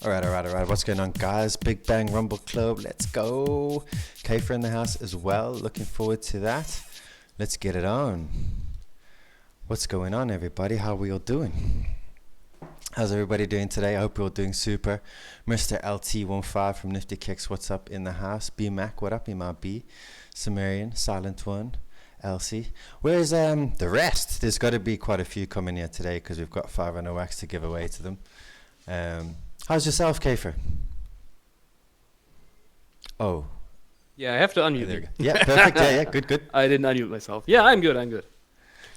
Alright. What's going on, guys? Big Bang Rumble Club. Let's go. Kaefer in the house as well. Looking forward to that. Let's get it on. What's going on, everybody? How are we all doing? How's everybody doing today? I hope you're all doing super. Mr. LT15 from Nifty Kicks, what's up in the house? B Mac, what up, Ima B? Sumerian, Silent One, Elsie. Where's the rest? There's got to be quite a few coming here today because we've got 5 and a wax to give away to them. How's yourself, Kaefer? Oh. Yeah, I have to unmute you. Yeah, perfect. Yeah, good. I didn't unmute myself. Yeah, I'm good.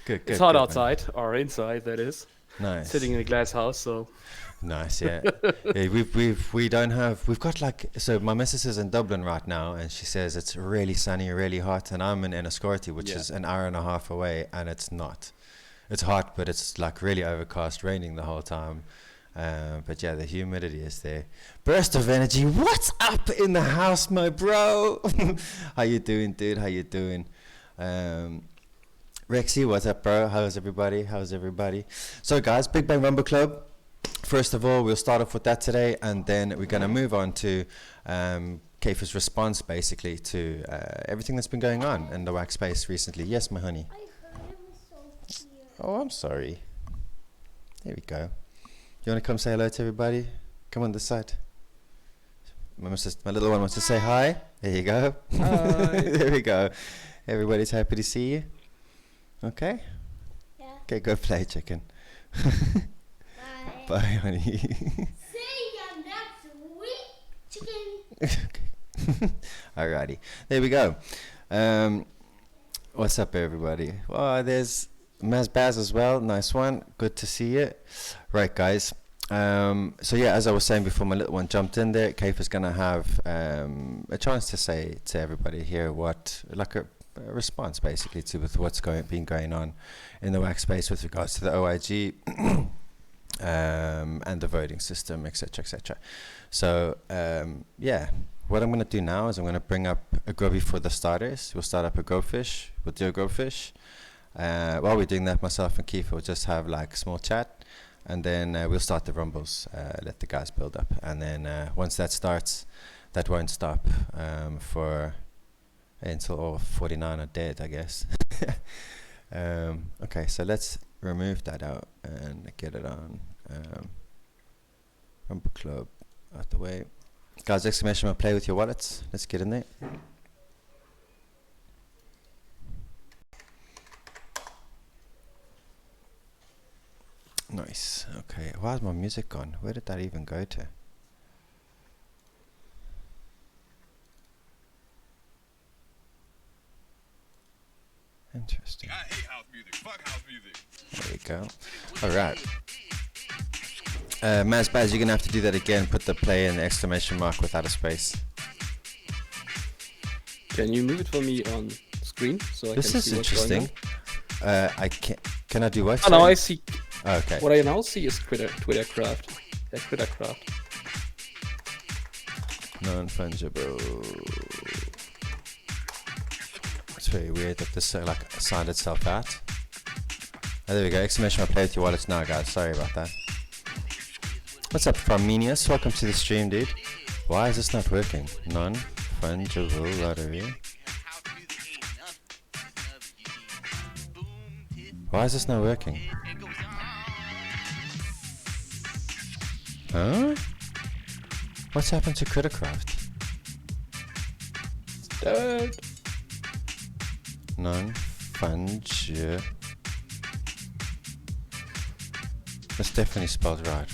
Good. It's hot good, outside, or inside, that is. Nice. Sitting in a glass house, so. Nice, yeah. Yeah, we've got like, so my missus is in Dublin right now, and she says it's really sunny, really hot, and I'm in Enniscorthy, which is an hour and a half away, and it's not. It's hot, but it's like really overcast, raining the whole time. But yeah, the humidity is there. Burst of energy. What's up in the house, my bro? How you doing, dude? How you doing? Rexy, what's up, bro? How's everybody? So, guys, Big Bang Rumble Club. First of all, we'll start off with that today, and then we're going to move on to Kaefer's response, basically, to everything that's been going on in the wax space recently. Yes, my honey. Oh, I'm sorry. There we go. You want to come say hello to everybody? Come on this side. My little one wants to say hi. There you go. Hi. There we go. Everybody's happy to see you. Okay? Yeah. Okay, go play, chicken. Bye. Bye, honey. See ya next week, chicken. Alrighty. There we go. What's up, everybody? Oh, there's Maz Baz as well. Nice one. Good to see you. Right, guys. So yeah, as I was saying before my little one jumped in there, Kaefer's going to have a chance to say to everybody here what, like a response basically to with what's been going on in the wax space with regards to the OIG and the voting system, etc. So yeah, what I'm going to do now is I'm going to bring up a grubby for the starters. We'll start up a growfish. We'll do a growfish. While we're doing that, myself and Keith will just have like a small chat, and then we'll start the rumbles, let the guys build up, and then once that starts, that won't stop for until all 49 are dead, I guess. Okay, so let's remove that out and get it on Rumble Club out the way. Guys, exclamation mark, play with your wallets. Let's get in there. Nice. Okay. Why is my music gone? Where did that even go to? Interesting. I hate house music. Fuck house music. There we go. All right. Maz Baz, you're gonna have to do that again. Put the play and the exclamation mark without a space. Can you move it for me on screen so I This can is see what's going on? interesting. I can't. Can I do what? Oh, now I see. Oh, okay. What I now see is Twittercraft. Yeah, Twittercraft. Non-fungible. It's very weird that this like signed itself out. Oh, there we go. Exclamation mark, play with your wallets now, guys. Sorry about that. What's up, Farminius? Welcome to the stream, dude. Why is this not working? Non-fungible lottery. Why is this not working? Huh? What's happened to Crittercraft? Dead. Non-fungible. That's definitely spelled right?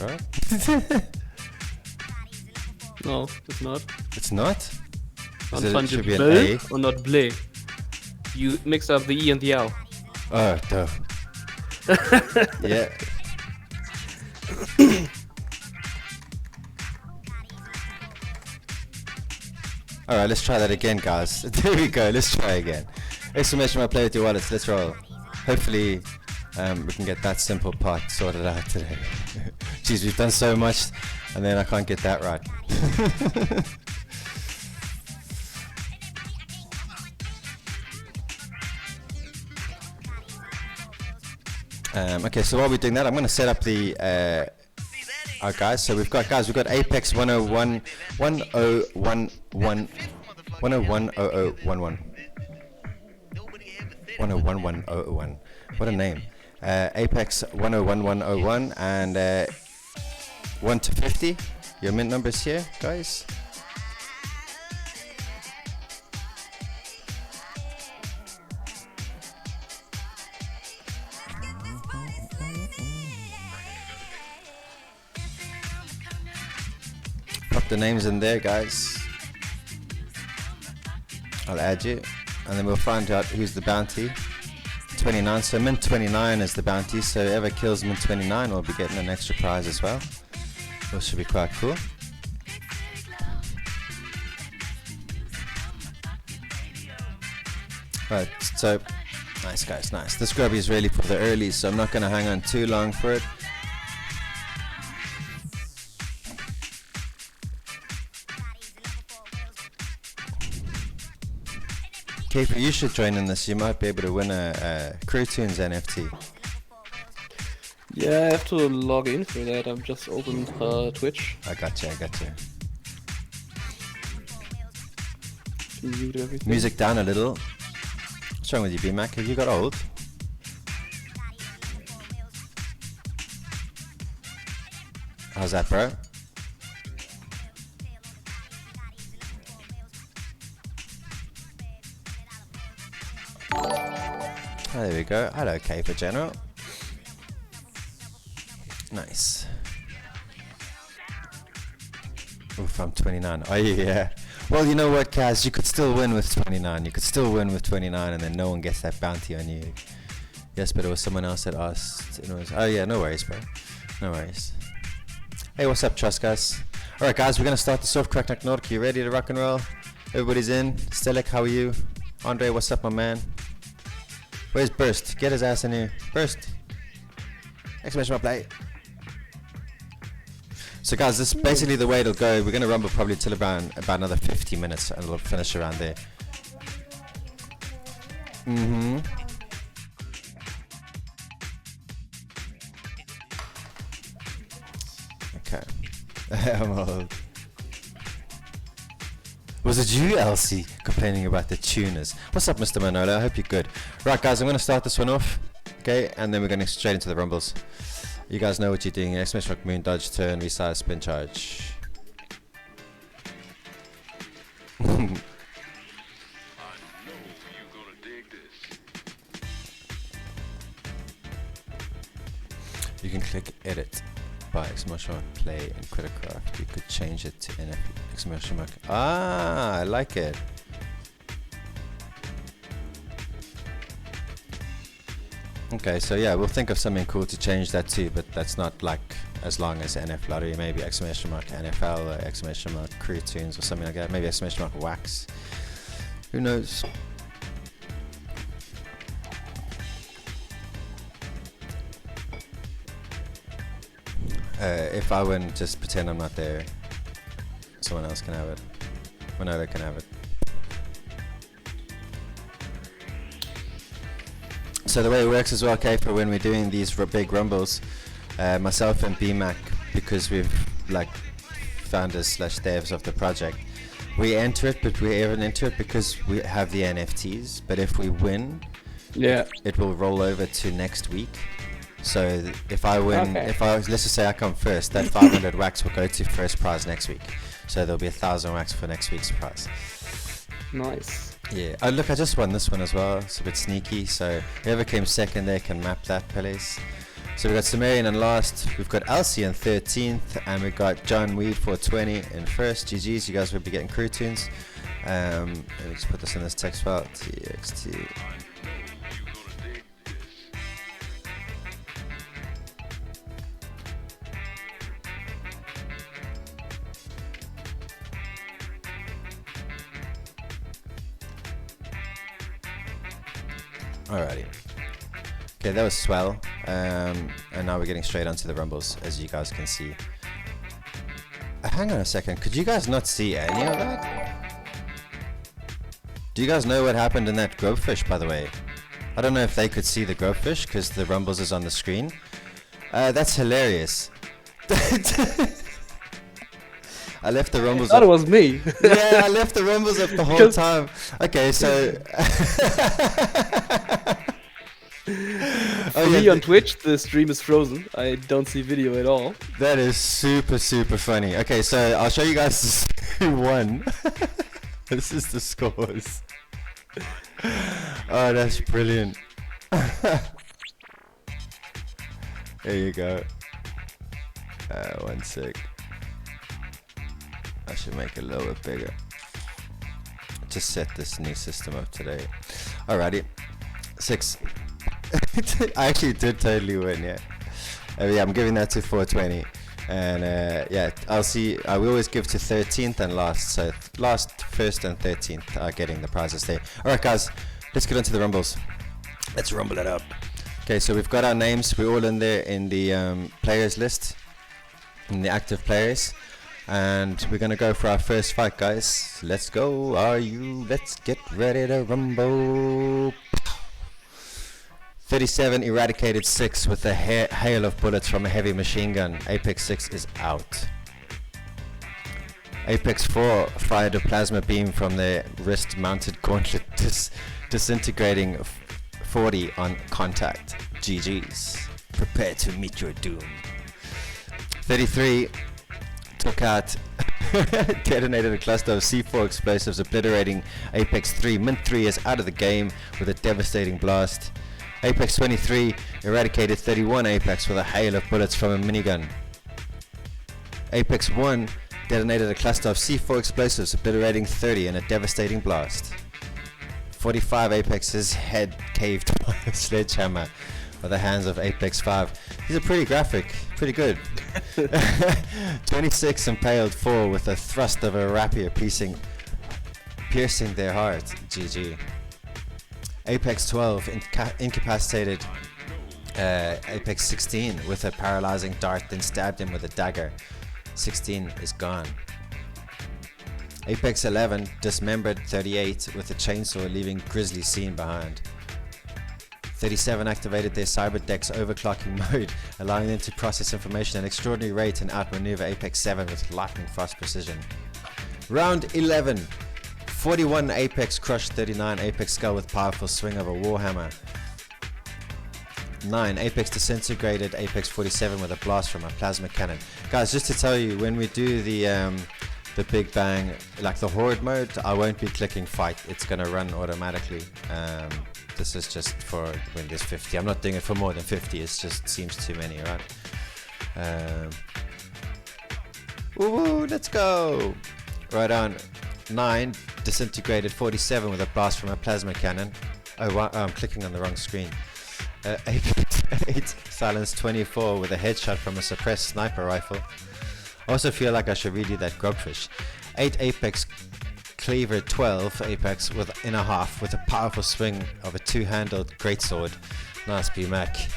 No, it's not. It's not? It should be an A? Non-fungible or not blay. You mixed up the E and the L. Oh, duh. Yeah. Alright, let's try that again, guys. There we go, let's try again. Exclamation mark, play with your wallets, let's roll. Hopefully, we can get that simple part sorted out today. Jeez, we've done so much, and then I can't get that right. Okay, so while we're doing that, I'm going to set up the Alright guys, so we've got Apex 101 101 101 101 what a name. Apex 101101 and 1 to 50. Your mint numbers here, guys. Pop the names in there, guys. I'll add you, and then we'll find out who's the bounty. 29, so mint 29 is the bounty, so whoever kills mint 29 will be getting an extra prize as well. This should be quite cool. Right, so nice guys, nice. This grubby is really for the early, so I'm not going to hang on too long for it. Kaefer, you should join in this. You might be able to win a Crew Tunes NFT. Yeah, I have to log in for that. I've just opened Twitch I gotcha. to mute everything. Music down a little. What's wrong with you, B-Mac? Have you got old? How's that, bro? Oh, there we go. Hello, Kaefergeneral. Nice. Oof, I'm 29. Oh, yeah. Well, you know what, Kaz? You could still win with 29. You could still win with 29 and then no one gets that bounty on you. Yes, but it was someone else that asked. It was, oh, yeah, no worries, bro. No worries. Hey, what's up, trust guys? Alright, guys, we're going to start this off. Crack Nordic, you ready to rock and roll? Everybody's in. Stelik, how are you? Andre, what's up, my man? Where's Burst? Get his ass in here. Burst! Exclamation mark play. So guys, this is basically the way it'll go. We're going to rumble probably till about another 50 minutes and we'll finish around there. Okay. I'm old. Was it you, Elsie, complaining about the tuners? What's up, Mr. Manolo? I hope you're good. Right, guys, I'm going to start this one off. Okay, and then we're going straight into the rumbles. You guys know what you're doing. Exclamation mark, moon, dodge, turn, resize, spin, charge. You can click edit by exclamation mark play in Criticraft. You could change it to NF exclamation mark. Ah, I like it. Okay, so yeah, we'll think of something cool to change that to, but that's not like as long as NF Lottery, maybe exclamation mark NFL or exclamation mark Crew Tunes or something like that, maybe exclamation mark Wax. Who knows? If I win, just pretend I'm not there. Someone else can have it. Manolo can have it. So the way it works as well, okay, for when we're doing these big rumbles, myself and BMac, because we've like founders / devs of the project, we enter it, but we even enter it because we have the NFTs. But if we win, Yeah. it will roll over to next week. So if I win, Okay. let's just say I come first, that 500 wax will go to first prize next week. So there'll be 1,000 wax for next week's prize. Nice. Yeah. Oh look, I just won this one as well. It's a bit sneaky. So whoever came second there can map that place. So we've got Sumerian in last. We've got Elsie in 13th, and we've got John Weed for 20 in first. GG's. You guys will be getting Crew Tunes. Let me just put this in this text file. TXT. Alrighty. Okay, that was swell. And now we're getting straight onto the rumbles, as you guys can see. Hang on a second. Could you guys not see any of that? Do you guys know what happened in that grubfish, by the way? I don't know if they could see the grubfish because the rumbles is on the screen. That's hilarious. I left the rumbles Thought it up. was me. Yeah, I left the rumbles up the whole Because- time. Okay, so. For me on Twitch, the stream is frozen. I don't see video at all. That is super, super funny. Okay, so I'll show you guys who won. This is the scores. Oh, that's brilliant. There you go. 1 sec. I should make it a little bit bigger. Just set this new system up today. Alrighty. 6. I actually did totally win, yeah. Yeah, I'm giving that to 420. And yeah, I'll see. I will always give to 13th and last. So last, 1st, and 13th are getting the prizes there. Alright, guys, let's get into the rumbles. Let's rumble it up. Okay, so we've got our names. We're all in there in the players list, in the active players. And we're gonna go for our first fight, guys. Let's go. Are you? Let's get ready to rumble. 37 eradicated 6 with a hail of bullets from a heavy machine gun. Apex 6 is out. Apex 4 fired a plasma beam from their wrist mounted gauntlet, disintegrating 40 on contact. GG's. Prepare to meet your doom. 33 took out detonated a cluster of C4 explosives, obliterating Apex 3. Mint 3 is out of the game with a devastating blast. Apex 23 eradicated 31 Apex with a hail of bullets from a minigun. Apex 1 detonated a cluster of C4 explosives, obliterating 30 in a devastating blast. 45 Apex's head caved by a sledgehammer by the hands of Apex 5. These are pretty graphic, pretty good. 26 impaled 4 with a thrust of a rapier piercing their heart. GG. Apex 12 incapacitated Apex 16 with a paralyzing dart, then stabbed him with a dagger. 16 is gone. Apex 11 dismembered 38 with a chainsaw, leaving grisly scene behind. 37 activated their cyberdeck's overclocking mode, allowing them to process information at an extraordinary rate and outmaneuver Apex 7 with lightning fast precision. Round 11. 41 Apex crushed 39 Apex skull with powerful swing of a warhammer. 9 Apex disintegrated Apex 47 with a blast from a plasma cannon. Guys, just to tell you, when we do the big bang, like the horde mode, I won't be clicking fight. It's gonna run automatically. This is just for when there's 50. I'm not doing it for more than 50. It just seems too many, right? Woo, let's go. Right on. 9 disintegrated 47 with a blast from a plasma cannon. Oh, wow, I'm clicking on the wrong screen. 8 silenced 24 with a headshot from a suppressed sniper rifle. I also feel like I should read you that grubfish. 8 Apex cleaver 12 Apex in a half with a powerful swing of a two-handled greatsword. Nice BMAC.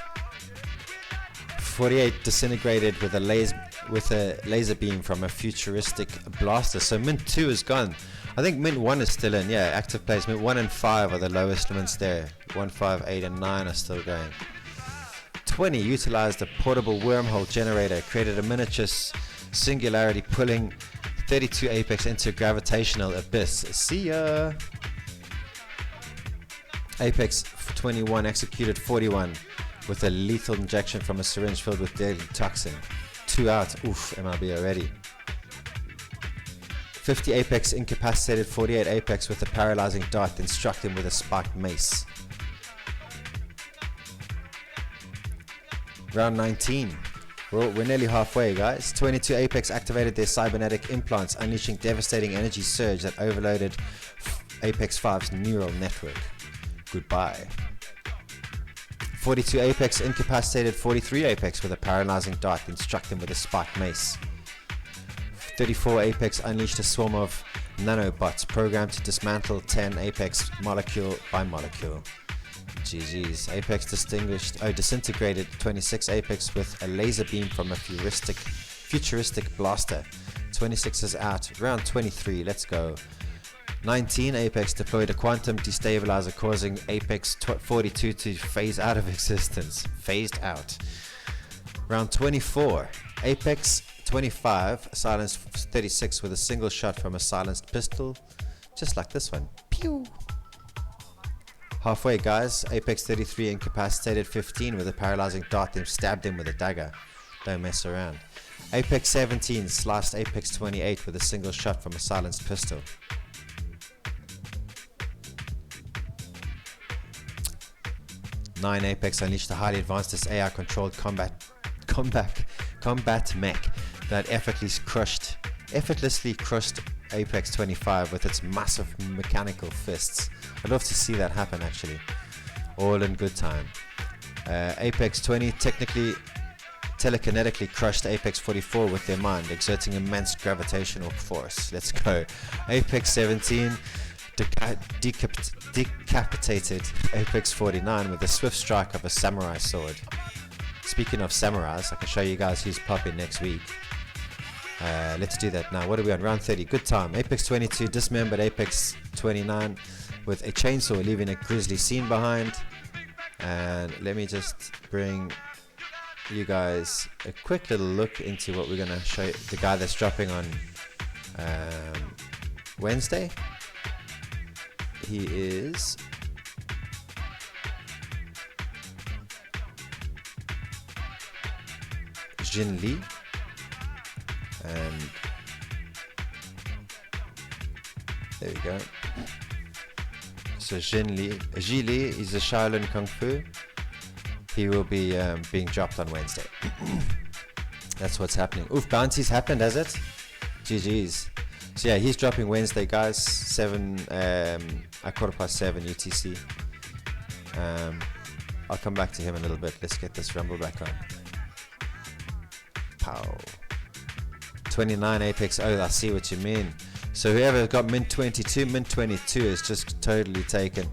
48 disintegrated with a laser beam from a futuristic blaster. So Mint 2 is gone. I think Mint 1 is still in. Yeah, active players. Mint 1 and 5 are the lowest mints there. 1, 5, 8 and 9 are still going. 20 utilized a portable wormhole generator, created a miniature singularity, pulling 32 Apex into gravitational abyss. See ya! Apex 21 executed 41 with a lethal injection from a syringe filled with deadly toxin. 2 out. Oof, MLB already. 50 Apex incapacitated 48 Apex with a paralyzing dart, then struck him with a spiked mace. Round 19. We're nearly halfway, guys. 22 Apex activated their cybernetic implants, unleashing devastating energy surge that overloaded Apex 5's neural network. Goodbye. 42 Apex incapacitated 43 Apex with a paralyzing dart, then struck them with a spiked mace. 34 Apex unleashed a swarm of nanobots programmed to dismantle 10 Apex molecule by molecule. GG's. Apex disintegrated 26 Apex with a laser beam from a futuristic blaster. 26 is out. Round 23, let's go. 19 Apex deployed a quantum destabilizer, causing Apex 42 to phase out of existence. Phased out. Round 24. Apex 25 silenced 36 with a single shot from a silenced pistol, just like this one. Pew! Halfway, guys. Apex 33 incapacitated 15 with a paralyzing dart, then stabbed him with a dagger. Don't mess around. Apex 17 sliced Apex 28 with a single shot from a silenced pistol. Nine Apex unleashed a highly advanced AI-controlled combat mech that effortlessly crushed Apex 25 with its massive mechanical fists. I'd love to see that happen, actually. All in good time. Apex 20 telekinetically crushed Apex 44 with their mind, exerting immense gravitational force. Let's go. Apex 17 decapitated Apex 49 with a swift strike of a samurai sword. Speaking of samurais, I can show you guys who's popping next week. Let's do that now. What are we on? Round 30. Good time. Apex 22 dismembered Apex 29 with a chainsaw, leaving a grisly scene behind. And let me just bring you guys a quick little look into what we're going to show you. The guy that's dropping on Wednesday. He is Jin Lee, and there we go. So Jin Lee is a Shaolin Kung Fu. He will be being dropped on Wednesday. That's what's happening. Oof, bounty's happened, has it? GG's. So yeah, he's dropping Wednesday, guys. 7:15 UTC. I'll come back to him in a little bit. Let's get this rumble back on. Pow. 29 Apex. Oh, I see what you mean. So whoever got mint 22 is just totally taken.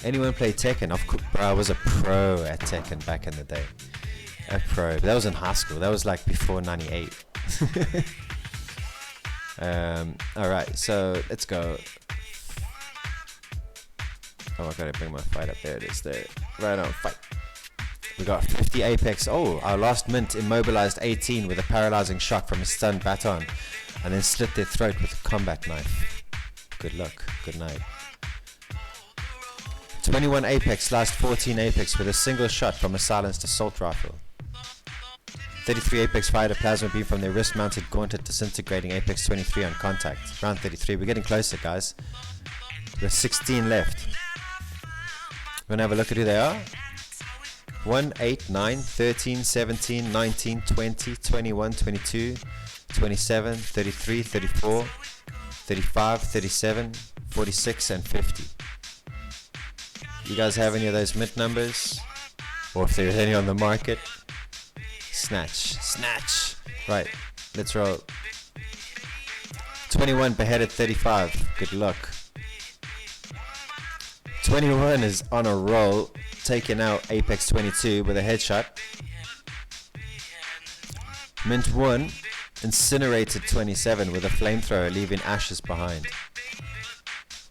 Anyone play Tekken? Of course, bro, I was a pro at Tekken back in the day. A pro. But that was in high school. That was like before 98. Alright, so let's go. Oh, I gotta bring my fight up. There it is. There. Right on, fight. We got 50 Apex. Oh, our last mint immobilized 18 with a paralyzing shock from a stunned baton, and then slit their throat with a combat knife. Good luck. Good night. 21 Apex sliced 14 Apex with a single shot from a silenced assault rifle. 33 Apex fired a plasma beam from their wrist-mounted gauntlet, disintegrating Apex 23 on contact. Round 33. We're getting closer, guys. We've got 16 left. We're going to have a look at who they are. 1, 8, 9, 13, 17, 19, 20, 21, 22, 27, 33, 34, 35, 37, 46, and 50. You guys have any of those mint numbers? Or if there's any on the market? Snatch. Right, let's roll. 21 beheaded 35. Good luck. 21 is on a roll, taking out Apex 22 with a headshot. Mint 1 incinerated 27 with a flamethrower, leaving ashes behind.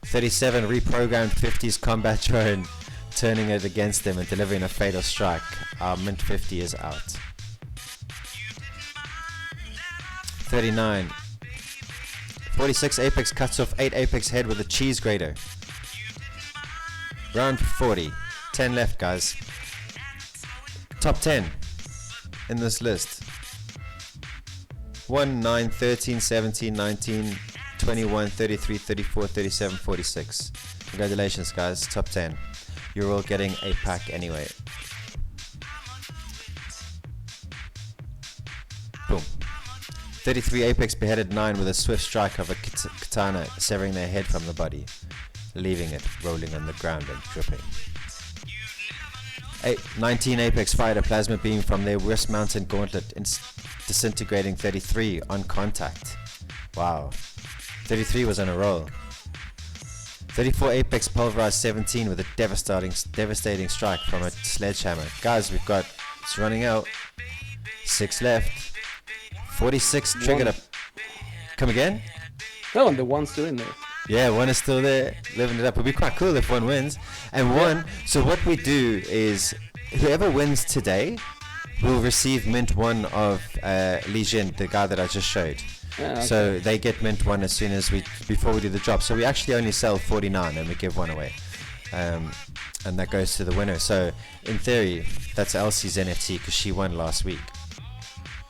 37 reprogrammed 50's combat drone, turning it against them and delivering a fatal strike. Our Mint 50 is out. 39. 46 Apex cuts off 8 Apex head with a cheese grater. Round 40. 10 left, guys. Top 10 in this list. 1, 9, 13, 17, 19, 21, 33, 34, 37, 46. Congratulations, guys. Top 10. You're all getting a pack anyway. Boom. 33 Apex beheaded 9 with a swift strike of a katana, severing their head from the body, leaving it rolling on the ground and dripping. 19 Apex fired a plasma beam from their wrist-mounted gauntlet, disintegrating 33 on contact. Wow. 33 was on a roll. 34 Apex pulverized 17 with a devastating strike from a sledgehammer. Guys, it's running out. 6 left. 46 triggered up. Come again? No, and the one's still in there. Yeah, one is still there, living it up. It'll be quite cool if one wins. And one, so what we do is, whoever wins today, will receive mint 1 of Li Jin, the guy that I just showed. Okay. So they get mint 1 as soon as before we do the drop. So we actually only sell 49 and we give 1 away. And that goes to the winner. So in theory, that's Elsie's NFT because she won last week.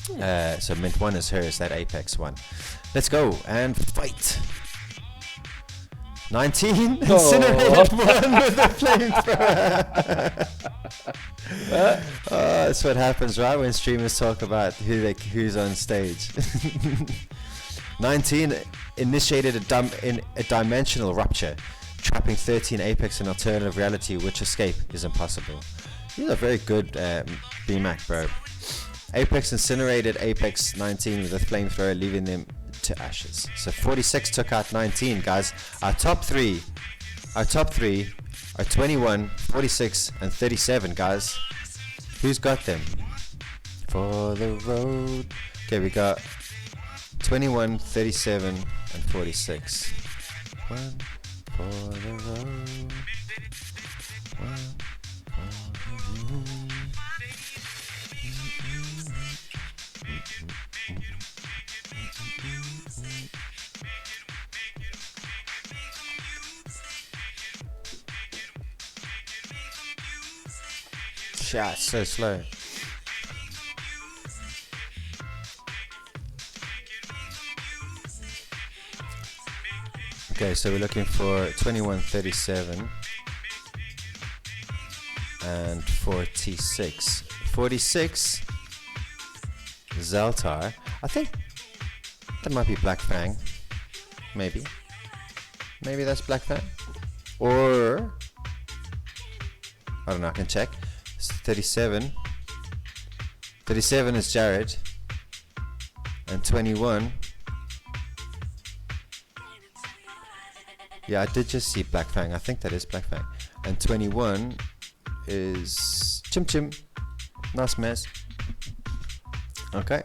So mint 1 is hers, that Apex one. Let's go and fight. 19 incinerated 1 with a flamethrower. That's what happens, right, when streamers talk about who's on stage. 19 initiated a dimensional rupture, trapping 13 Apex in alternative reality, which escape is impossible. These are very good, BMAC, bro. Apex incinerated Apex 19 with a flamethrower, leaving them to ashes. So 46 took out 19, guys. Our top three are 21, 46, and 37, guys. Who's got them? For the road. Okay, we got 21, 37, and 46. One for the road. One for the road. Shit, so slow. Okay, so we're looking for 21, 37 and 46. 46 Zeltar. I think that might be Black Fang. Maybe that's Black Fang. Or I don't know, I can check. 37 is Jared, and 21, yeah, I did just see Black Fang. I think that is Black Fang. And 21 is Chim Chim. Nice mess. Okay,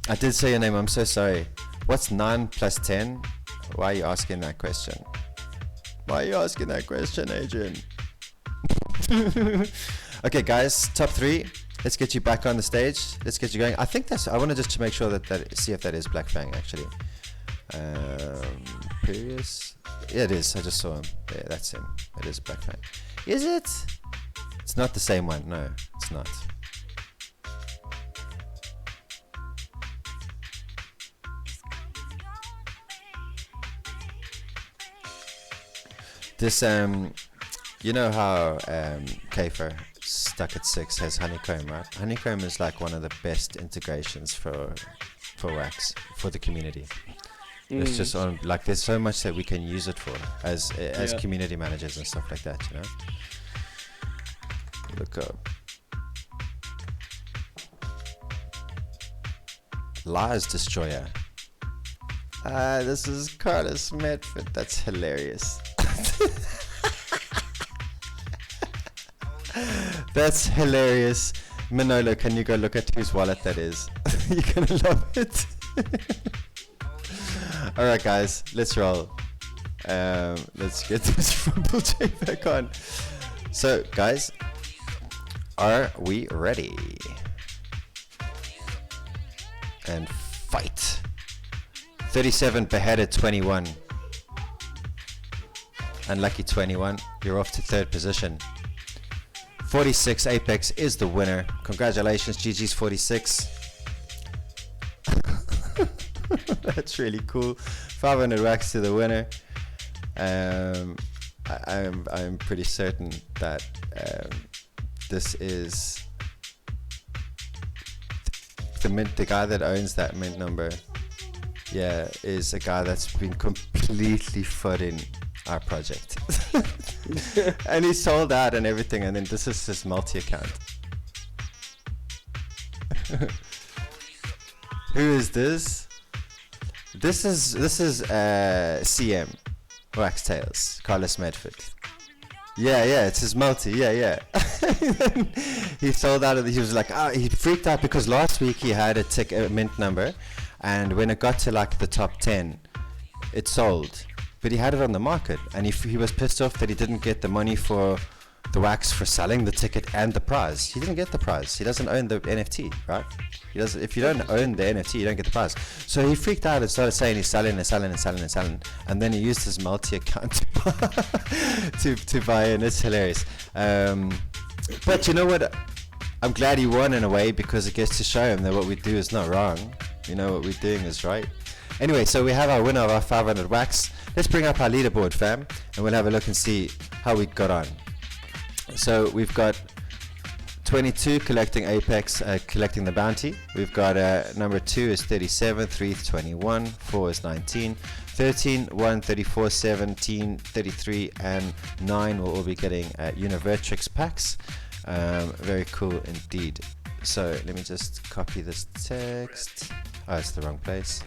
I did say your name, I'm so sorry. What's 9 plus 10? Why are you asking that question? Adrian? Okay, guys, top 3. Let's get you back on the stage. Let's get you going. I think I want to just to make sure that see if that is Black Fang actually. Previous. Yeah, it is. I just saw him. Yeah, that's him. It is Black Fang. Is it? It's not the same one. No, it's not. This you know how Kaefer stuck at 6 has honeycomb, right? Honeycomb is like one of the best integrations for wax for the community. It's just on, like, there's so much that we can use it for as community managers and stuff like that, you know. Look up Lies Destroyer. This is Carlos Medford. That's hilarious. That's hilarious. Manolo, can you go look at whose wallet that is? You're gonna love it. Alright, guys, let's roll. Let's get this Rumble J back on. So, guys, are we ready? And fight. 37 beheaded 21. Unlucky 21, you're off to 3rd position. 46 Apex is the winner. Congratulations, GG's 46. That's really cool. 500 wax to the winner. I'm pretty certain that this is the guy that owns that mint number. Yeah, is a guy that's been completely footing our project. And he sold out and everything, and then this is his multi-account. Who is this? This is CM Wax Tails, Carlos Medford. Yeah, it's his multi. Yeah. He sold out of he was like, he freaked out because last week he had a mint number, and when it got to like the top 10, it sold. But he had it on the market, and he was pissed off that he didn't get the money for the wax for selling the ticket and the prize. He didn't get the prize. He doesn't own the NFT, right? He doesn't. If you don't own the NFT, you don't get the prize. So he freaked out and started saying he's selling and selling and selling and selling. And then he used his multi account to buy in. It's hilarious. But you know what? I'm glad he won in a way, because it gets to show him that what we do is not wrong. You know, what we're doing is right. Anyway, so we have our winner of our 500 wax. Let's bring up our leaderboard, fam, and we'll have a look and see how we got on. So we've got 22 collecting Apex, collecting the bounty. We've got number 2 is 37, 3 is 21, 4 is 19, 13, 1, 34, 17, 33, and 9 will all be getting Univertrix packs. Very cool indeed. So let me just copy this text. Oh, it's the wrong place.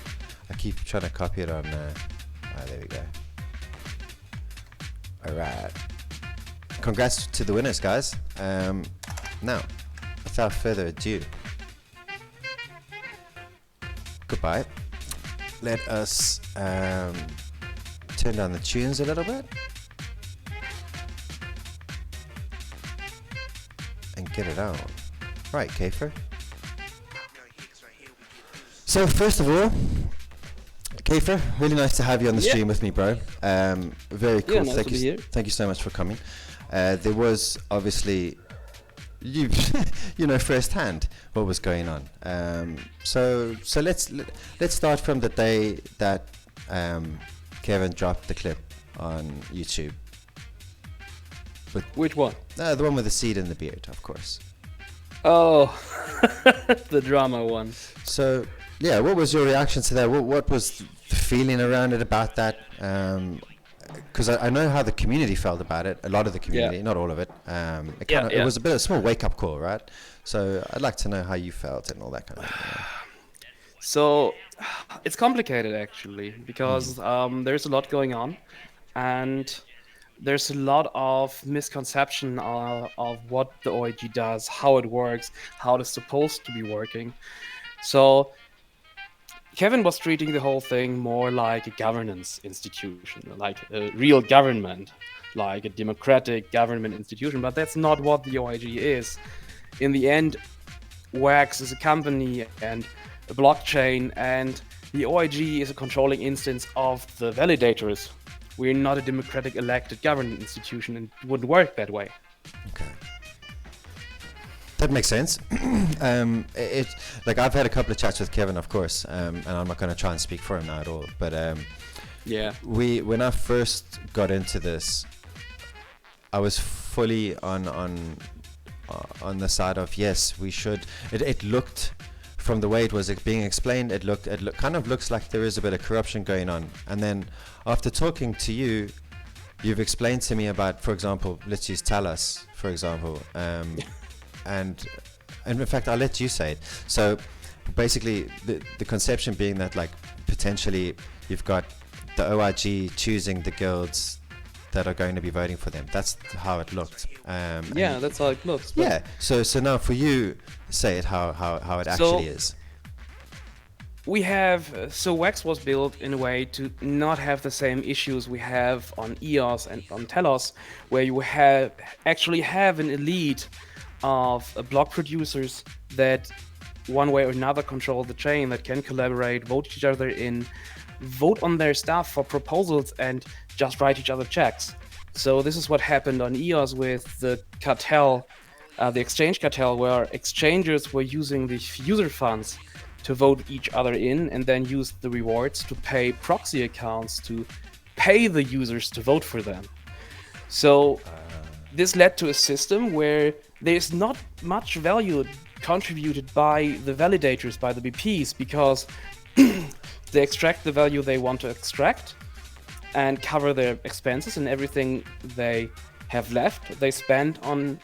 I keep trying to copy it on. There we go. All right. Congrats to the winners, guys. Now, without further ado, goodbye. Let us turn down the tunes a little bit and get it on. Right, Kaefer. So first of all, Kaefer, really nice to have you on the stream with me, bro. Very cool. Nice to be here. Thank you so much for coming. There was obviously, you know firsthand what was going on. So let's start from the day that Kevin dropped the clip on YouTube. Which one? The one with the seed in the beard, of course. Oh, the drama one. So yeah, what was your reaction to that? What was the feeling around it about that? Because I know how the community felt about it. A lot of the community, not all of it. It was a small wake up call, right? So I'd like to know how you felt and all that kind of thing. So it's complicated actually, because there's a lot going on, and there's a lot of misconception of what the OIG does, how it works, how it's supposed to be working. So Kevin was treating the whole thing more like a governance institution, like a real government, like a democratic government institution, but that's not what the OIG is. In the end, Wax is a company and a blockchain, and the OIG is a controlling instance of the validators. We're not a democratic elected government institution, and it wouldn't work that way. Okay. That makes sense. Like I've had a couple of chats with Kevin, of course, and I'm not going to try and speak for him now at all. But when I first got into this, I was fully on the side of yes, we should. It looked, from the way it was being explained, it kind of looks like there is a bit of corruption going on. And then after talking to you, you've explained to me about, for example, let's use Talos, for example. And in fact, I'll let you say it. So basically, the conception being that like potentially you've got the OIG choosing the guilds that are going to be voting for them. That's how it looked. That's how it looks. Yeah. So now for you, say it how it actually is. We have Wax was built in a way to not have the same issues we have on EOS and on Telos, where you actually have an elite of block producers that one way or another control the chain, that can collaborate, vote each other in, vote on their stuff for proposals, and just write each other checks. So this is what happened on EOS with the cartel, the exchange cartel, where exchangers were using the user funds to vote each other in, and then use the rewards to pay proxy accounts to pay the users to vote for them. So this led to a system where there's not much value contributed by the validators, by the BPs, because they extract the value they want to extract and cover their expenses, and everything they have left they spend on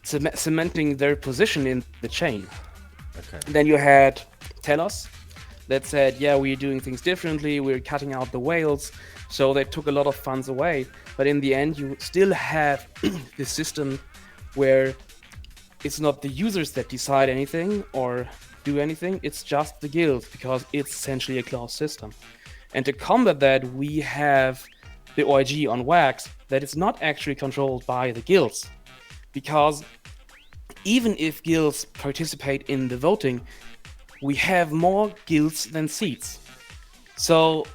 cementing their position in the chain. Okay. Then you had Telos that said, yeah, we're doing things differently, we're cutting out the whales, so they took a lot of funds away. But in the end, you still have this system where it's not the users that decide anything or do anything, it's just the guilds, because it's essentially a closed system. And to combat that, we have the OIG on Wax that it's not actually controlled by the guilds, because even if guilds participate in the voting, we have more guilds than seats. So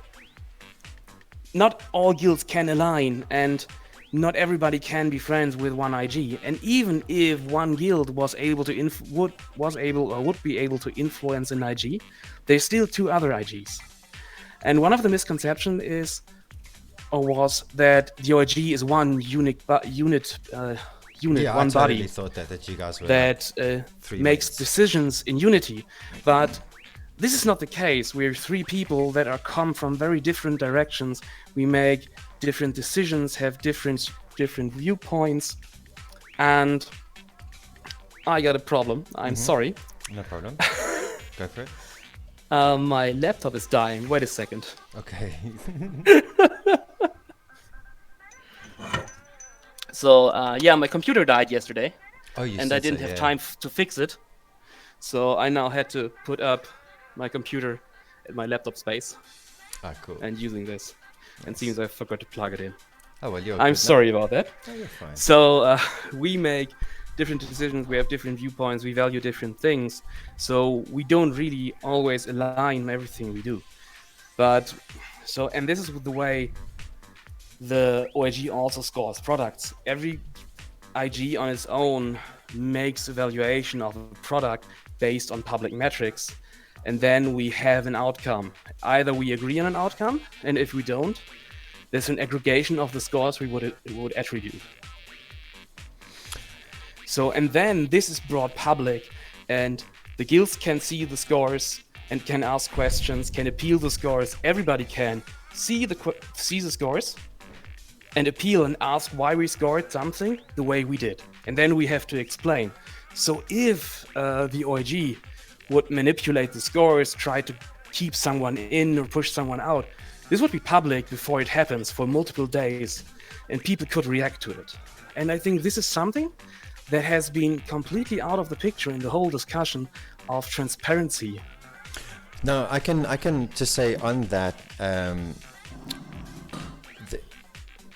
not all guilds can align, and not everybody can be friends with one IG. And even if one guild was able to would be able to influence an IG, there's still two other IGs. And one of the misconceptions is or was that the OIG is one unit, Yeah, one I totally body thought that you guys were that three makes mates. decisions in unity. But this is not the case. We're three people that are come from very different directions. We make different decisions, have different viewpoints, and I got a problem. I'm sorry. No problem. Go for it. My laptop is dying. Wait a second. Okay. So yeah, my computer died yesterday, Oh, you and said I didn't so, have yeah. time to fix it. So I now had to put up my computer at my laptop space Ah, cool. and using this. And seems I forgot to plug it in. Oh, well, you're I'm good. sorry about that. No, you're fine. So we make different decisions. We have different viewpoints. We value different things. So we don't really always align everything we do. But so, and this is the way the OIG also scores products. Every IG on its own makes evaluation of a product based on public metrics, and then we have an outcome. Either we agree on an outcome, and if we don't, there's an aggregation of the scores we would attribute. So, and then this is brought public, and the guilds can see the scores and can ask questions, can appeal the scores. Everybody can see the scores and appeal and ask why we scored something the way we did. And then we have to explain. So if the OIG would manipulate the scores, try to keep someone in or push someone out, this would be public before it happens for multiple days, and people could react to it. And I think this is something that has been completely out of the picture in the whole discussion of transparency. No, I can just say on that.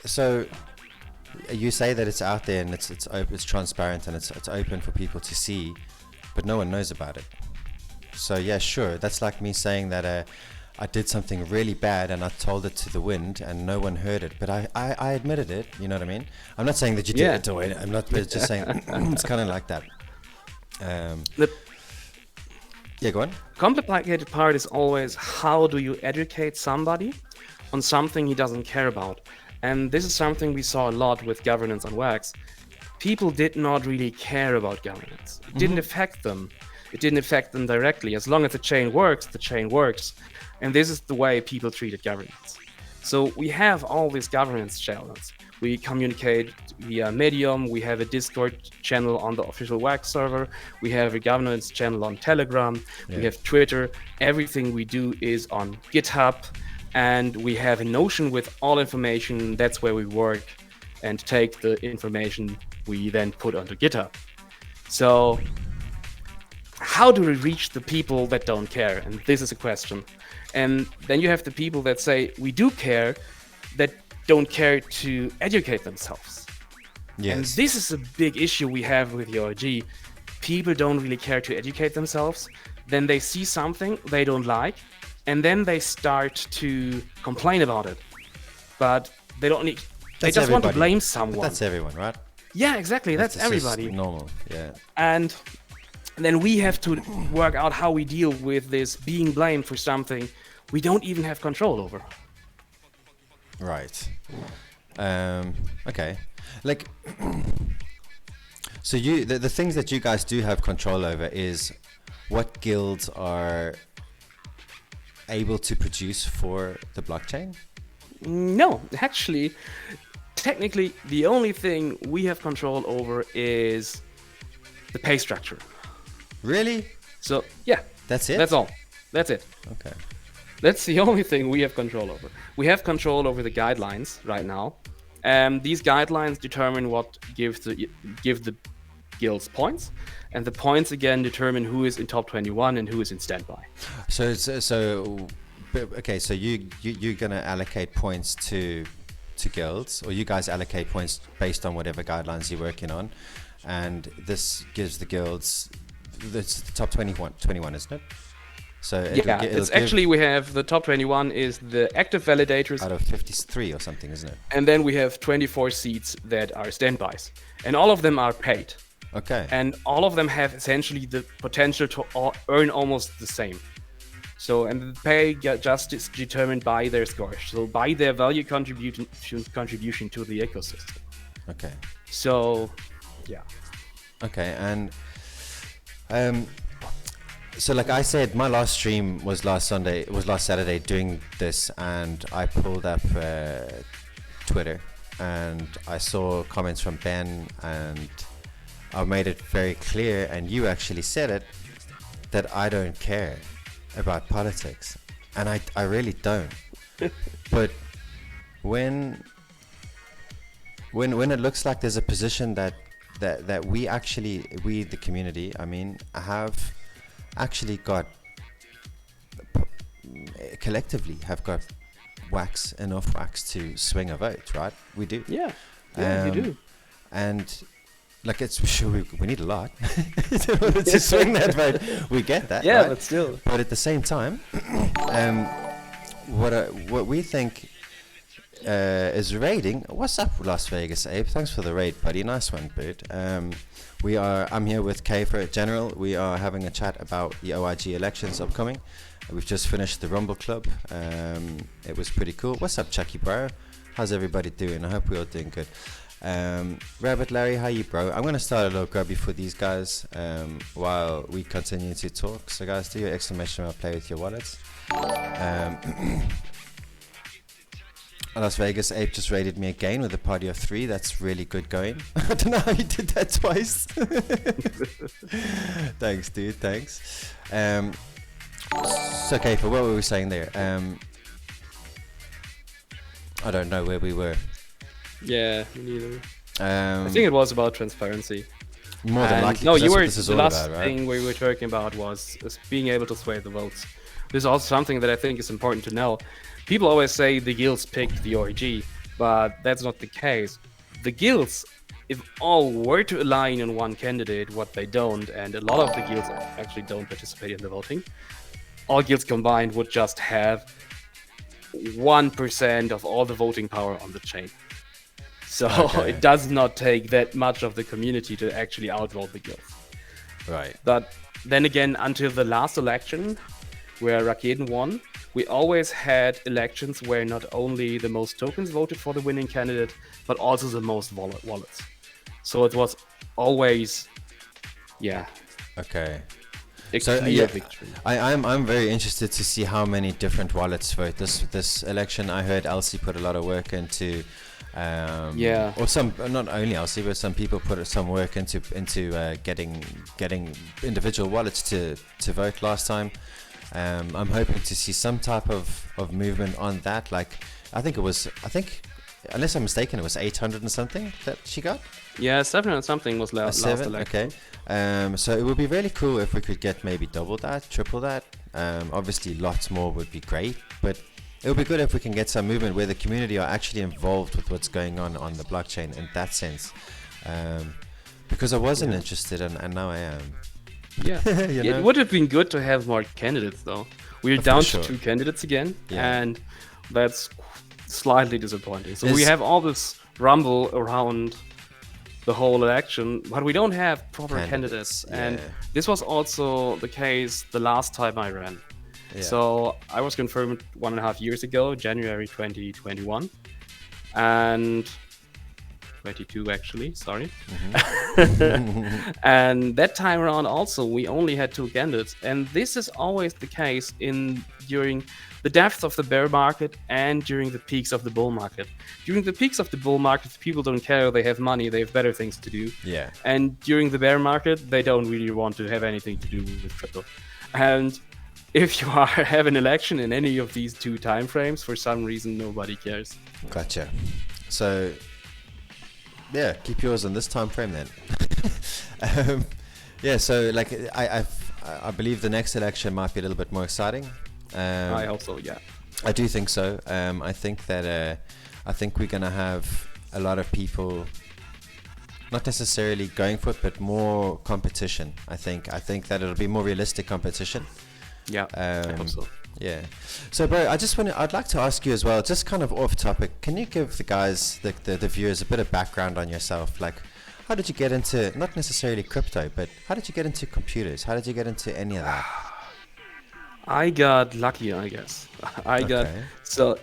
So you say that it's out there and it's transparent and it's open for people to see, but no one knows about it. So yeah, sure, that's like me saying that I did something really bad and I told it to the wind and no one heard it, but I admitted it. You know what I mean? I'm not saying that you did it, or I'm not just saying it's kind of like that. Yeah, go on. Complicated part is always how do you educate somebody on something he doesn't care about. And this is something we saw a lot with governance on Wax. People did not really care about governance. It didn't affect them. It didn't affect them directly. As long as the chain works, the chain works. And this is the way people treated governance. So we have all these governance channels. We communicate via Medium. We have a Discord channel on the official Wax server. We have a governance channel on Telegram. We have Twitter. Everything we do is on GitHub. And we have a Notion with all information. That's where we work and take the information we then put onto GitHub. So how do we reach the people that don't care? And this is a question. And then you have the people that say, we do care, that don't care to educate themselves. Yes. And this is a big issue we have with the OIG. People don't really care to educate themselves. Then they see something they don't like, and then they start to complain about it. But they don't need. They just want to blame someone. But that's everyone, right? Yeah, exactly. That's just everybody. Normal, yeah. And then we have to work out how we deal with this being blamed for something we don't even have control over. Right. Okay. Like, so the things that you guys do have control over is what guilds are able to produce for the blockchain? No, actually, technically, the only thing we have control over is the pay structure. Really? So, yeah. That's it? That's all. That's it. Okay. That's the only thing we have control over. We have control over the guidelines right now. These guidelines determine what give the guilds points, and the points again determine who is in top 21 and who is in standby. So okay. So you're gonna allocate points to to guilds, or you guys allocate points based on whatever guidelines you're working on, and this gives the guilds the top 21, isn't it? So Yeah, it's actually, we have the top 21 is the active validators, out of 53 or something, isn't it? and then we have 24 seats that are standbys, and all of them are paid, Okay. and all of them have essentially the potential to earn almost the same. So, and the pay just is determined by their scores, so by their value contribution to the ecosystem. Okay. So, yeah. Okay, and so like I said, my last stream was last Saturday doing this, and I pulled up Twitter, and I saw comments from Ben, and I made it very clear, and you actually said it, that I don't care about politics, and I really don't. But when it looks like there's a position that we the community, I mean, have actually got collectively have got enough wax to swing a vote, right? We do. Yeah, you do. And like, it's sure we need a lot to swing that vote. We get that. Yeah, right? but still. But at the same time, what we think is raiding. What's up, Las Vegas, Abe? Thanks for the raid, buddy. Nice one, dude. I'm here with Kaefergeneral. We are having a chat about the OIG elections upcoming. We've just finished the Rumble Club. It was pretty cool. What's up, Chucky, bro? How's everybody doing? I hope we're all doing good. Rabbit Larry, how you, bro? I'm gonna start a little grubby for these guys while we continue to talk. So guys, do your exclamation mark play with your wallets. Las Vegas Ape just raided me again with a party of 3. That's really good going. I don't know how you did that twice. Thanks, dude. Thanks. So okay, for what were we saying there? I don't know where we were. Yeah, me neither. I I think it was about transparency. more than And likely. no, 'cause you that's what were this is the all last about, right? thing we were talking about was being able to sway the votes. This is also something that I think is important to know. People always say the guilds picked the OIG, but that's not the case. The guilds, if all were to align on one candidate, what they don't, and a lot of the guilds actually don't participate in the voting, all guilds combined would just have 1% of all the voting power on the chain. So Okay. it does not take that much of the community to actually outvote the guilds. Right. But then again, until the last election, where Raketen won, we always had elections where not only the most tokens voted for the winning candidate, but also the most wallets. So it was always, Okay. a So clear victory. I'm very interested to see how many different wallets vote this election. I heard Elsie put a lot of work into. Or some, not only Elsie, but some people put some work into getting individual wallets to vote last time. I'm hoping to see some type of movement on that. Like, I think, unless I'm mistaken, it was 800 and something that she got. Yeah, 700 something was last election. Okay. So it would be really cool if we could get maybe double that, triple that. Obviously, lots more would be great, but it would be good if we can get some movement where the community are actually involved with what's going on the blockchain in that sense. Because I wasn't interested, and now I am. Yeah. You know? It would have been good to have more candidates, though. We're For down sure. to 2 candidates again, Yeah. and that's slightly disappointing. So we Is- have all this rumble around the whole election, but we don't have proper candidates. And yeah. this was also the case the last time I ran. Yeah. So I was confirmed 1.5 years ago, January 2021, and 22 actually, sorry. And that time around also we only had 2 candidates, and this is always the case during the depths of the bear market and during the peaks of the bull market. During the peaks of the bull market, people don't care, they have money, they have better things to do. Yeah. And during the bear market, they don't really want to have anything to do with crypto. And if you have an election in any of these 2 time frames, for some reason nobody cares. Gotcha. So, yeah, keep yours in this time frame then. Yeah. So, like, I believe the next election might be a little bit more exciting. I also, yeah. I do think so. I think that I think we're gonna have a lot of people not necessarily going for it, but more competition. I think that it'll be more realistic competition. Yeah, I hope so. Yeah. So, bro, I'd like to ask you as well, just kind of off topic. Can you give the guys, the viewers, a bit of background on yourself? Like, how did you get into not necessarily crypto, but how did you get into computers? How did you get into any of that? I got lucky, I guess. Okay.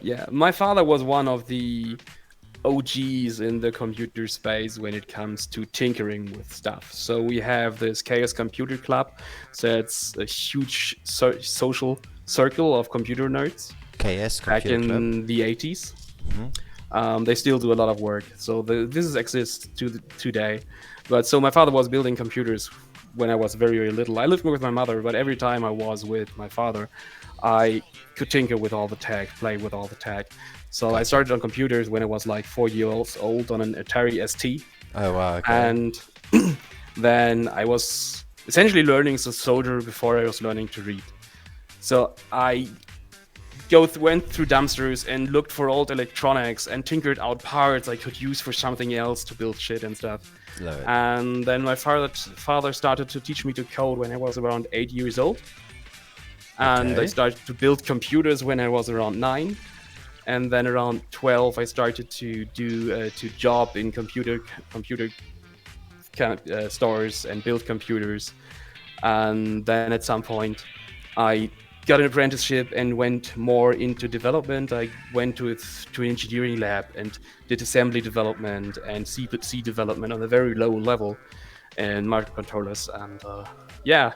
Yeah, my father was one of the OGs in the computer space when it comes to tinkering with stuff. So we have this Chaos Computer Club. So it's a huge social circle of computer nerds KS back Computer Club. in the 80s. Mhm. They still do a lot of work. So this exists today. But so my father was building computers when I was very, very little. I lived with my mother, but every time I was with my father, I could tinker with all the tech, play with all the tech. So I started on computers when I was like 4 years old on an Atari ST. Oh wow. Okay. And then I was essentially learning as a soldier before I was learning to read. So I went through dumpsters and looked for old electronics and tinkered out parts I could use for something else to build shit and stuff. Love it. And then my father started to teach me to code when I was around 8 years old. And Okay. I started to build computers when I was around 9. And then around 12, I started to job in computer stores and build computers. And then at some point, I got an apprenticeship and went more into development. I went to an engineering lab and did assembly development and C development on a very low level in microcontrollers. And yeah,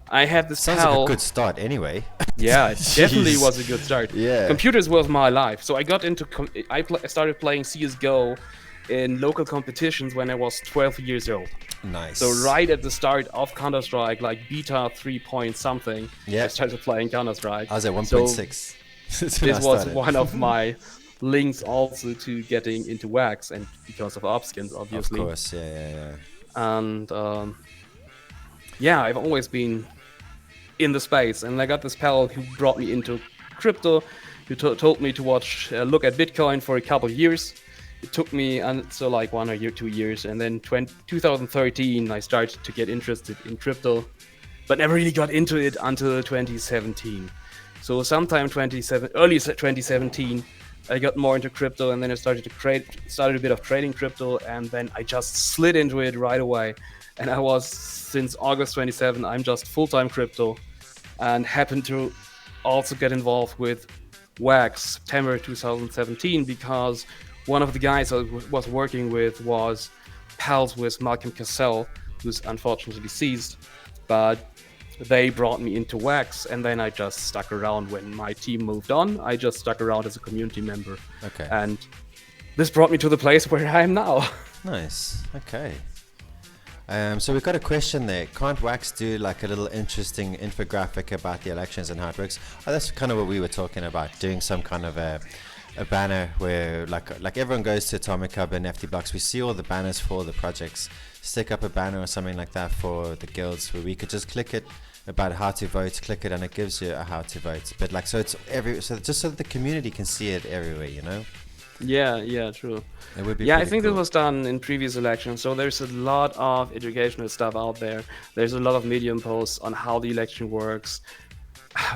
I had this Sounds pal. like a good start anyway. Yeah, it definitely Jeez. was a good start. Yeah. Computers was my life. So I got into I started playing CS:GO in local competitions when I was 12 years old. Nice. So right at the start of Counter-Strike, like beta 3 point something, Yeah. I started playing Counter-Strike. I was at So 1.6. That's when I this was started. one of my links also to getting into wax, and because of Opskins, Of obviously. course. Yeah. And yeah, I've always been in the space, and I got this pal who brought me into crypto, who told me to look at Bitcoin for a couple of years. It took me until like 1 or 2 years, and then 2013 I started to get interested in crypto, but never really got into it until 2017. So sometime early 2017, I got more into crypto, and then I started a bit of trading crypto, and then I just slid into it right away. And I was, since August 27, I'm just full-time crypto, and happened to also get involved with Wax September 2017 because one of the guys I was working with was pals with Malcolm Cassell, who's unfortunately deceased, but they brought me into Wax, and then I just stuck around. When my team moved on, I just stuck around as a community member. Okay. And this brought me to the place where I am now. Nice. Okay. So we've got a question there. Can't Wax do like a little interesting infographic about the elections and how it works? Oh, that's kind of what we were talking about, doing some kind of a banner where like everyone goes to Atomic Hub and FT Blocks. We see all the banners for the projects. Stick up a banner or something like that for the guilds where we could just click it about how to vote, click it, and it gives you a how to vote. But like, so it's so just so that the community can see it everywhere, you know? Yeah, true. It would be Yeah, I pretty think cool. this was done in previous elections. So there's a lot of educational stuff out there. There's a lot of Medium posts on how the election works,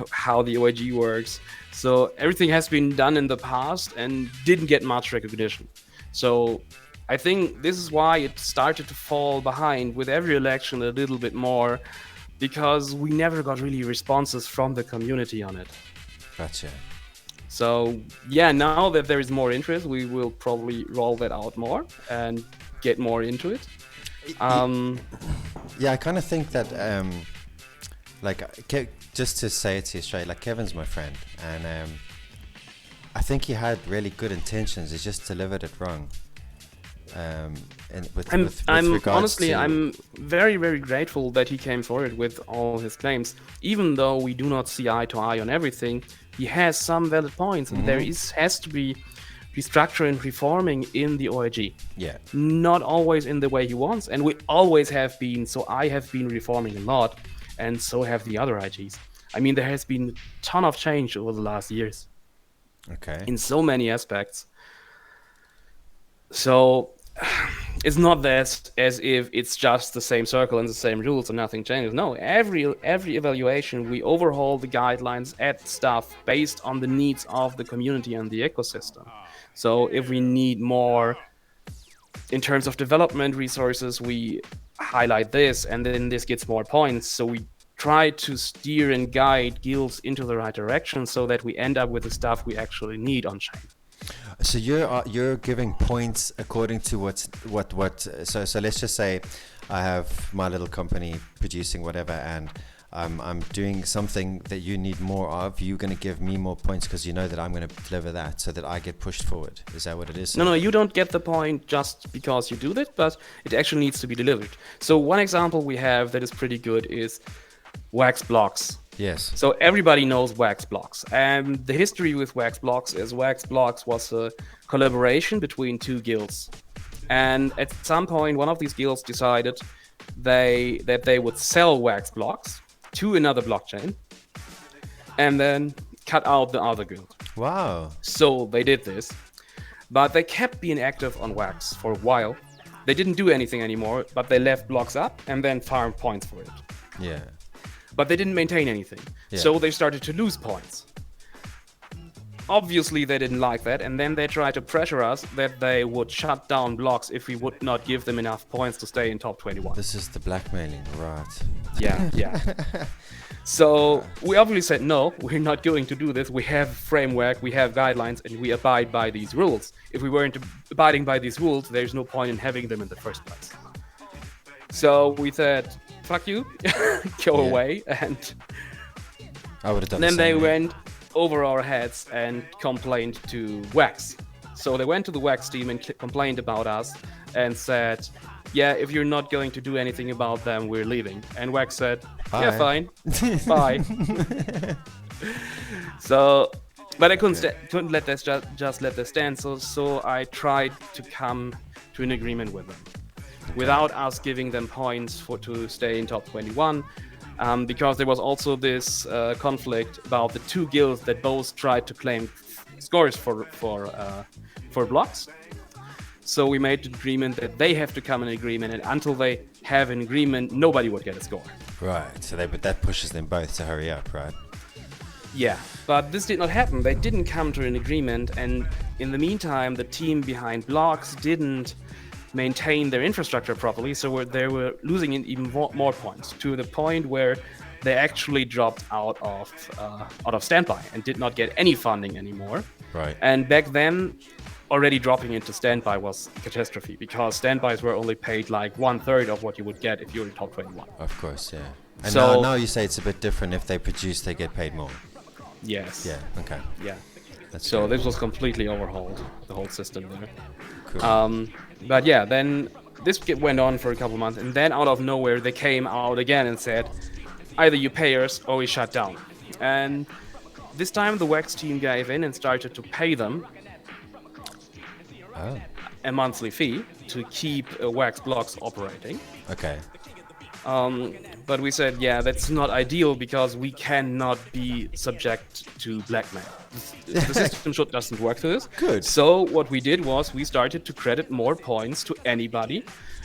how the OIG works. So everything has been done in the past and didn't get much recognition. So I think this is why it started to fall behind with every election a little bit more, because we never got really responses from the community on it. Gotcha. So yeah, now that there is more interest, we will probably roll that out more and get more into it. Yeah, I kind of think that, just to say it to you straight, like Kevin's my friend, and I think he had really good intentions. He just delivered it wrong. And with regards Honestly, to, I'm very, very grateful that he came forward with all his claims. Even though we do not see eye to eye on everything, he has some valid points, and there has to be restructuring and reforming in the OIG. yeah, Not always in the way he wants, and we always have been. So I have been reforming a lot, and so have the other IGs. I mean, there has been a ton of change over the last years. Okay. in so many aspects. So it's not that as if it's just the same circle and the same rules and nothing changes. No, every evaluation we overhaul the guidelines, add stuff based on the needs of the community and the ecosystem. So if we need more in terms of development resources, we highlight this, and then this gets more points. So we try to steer and guide guilds into the right direction so that we end up with the stuff we actually need on chain. So you're giving points according to what. So let's just say I have my little company producing whatever, and I'm doing something that you need more of. You're going to give me more points because you know that I'm going to deliver that, so that I get pushed forward. Is that what it is? No, you don't get the point just because you do that, but it actually needs to be delivered. So one example we have that is pretty good is wax blocks. Yes. So everybody knows wax blocks. And the history with wax blocks is wax blocks was a collaboration between two guilds. And at some point, one of these guilds decided that they would sell wax blocks to another blockchain and then cut out the other guild. Wow. So they did this, but they kept being active on wax for a while. They didn't do anything anymore, but they left blocks up and then farmed points for it. Yeah. But they didn't maintain anything. Yeah. So they started to lose points. Obviously, they didn't like that, and then they tried to pressure us that they would shut down blocks if we would not give them enough points to stay in top 21. This is the blackmailing, right? Yeah. So we obviously said, no, we're not going to do this. We have framework, we have guidelines, and we abide by these rules. If we weren't abiding by these rules, there's no point in having them in the first place. So we said, fuck you, go Yeah. away, and I would have done. then the they same. went over our heads and complained to Wax. So they went to the Wax team and complained about us and said, yeah, if you're not going to do anything about them, we're leaving. And Wax said, yeah, Bye. fine, bye. So, but I couldn't let this just let this stand. So I tried to come to an agreement with them, without us giving them points to stay in top 21. Because there was also this conflict about the two guilds that both tried to claim scores for blocks. So we made an agreement that they have to come in agreement, and until they have an agreement, nobody would get a score. Right. So but that pushes them both to hurry up, right? Yeah, but this did not happen. They didn't come to an agreement, and in the meantime, the team behind blocks didn't maintain their infrastructure properly, so they were losing even more points, to the point where they actually dropped out of standby and did not get any funding anymore. Right. And back then, already dropping into standby was a catastrophe, because standbys were only paid like 1/3 of what you would get if you were in top 21. Of course, yeah. And So- now you say it's a bit different. If they produce, they get paid more. Yes. Yeah. Okay. Yeah. That's So great. this was completely overhauled, the whole system there. Cool. But yeah, then this went on for a couple months, and then out of nowhere they came out again and said, either you pay us or we shut down. And this time the Wax team gave in and started to pay them Oh. a monthly fee to keep Wax blocks operating. Okay. But we said, yeah, that's not ideal, because we cannot be subject to blackmail. The system doesn't work for this. Good. So what we did was we started to credit more points to anybody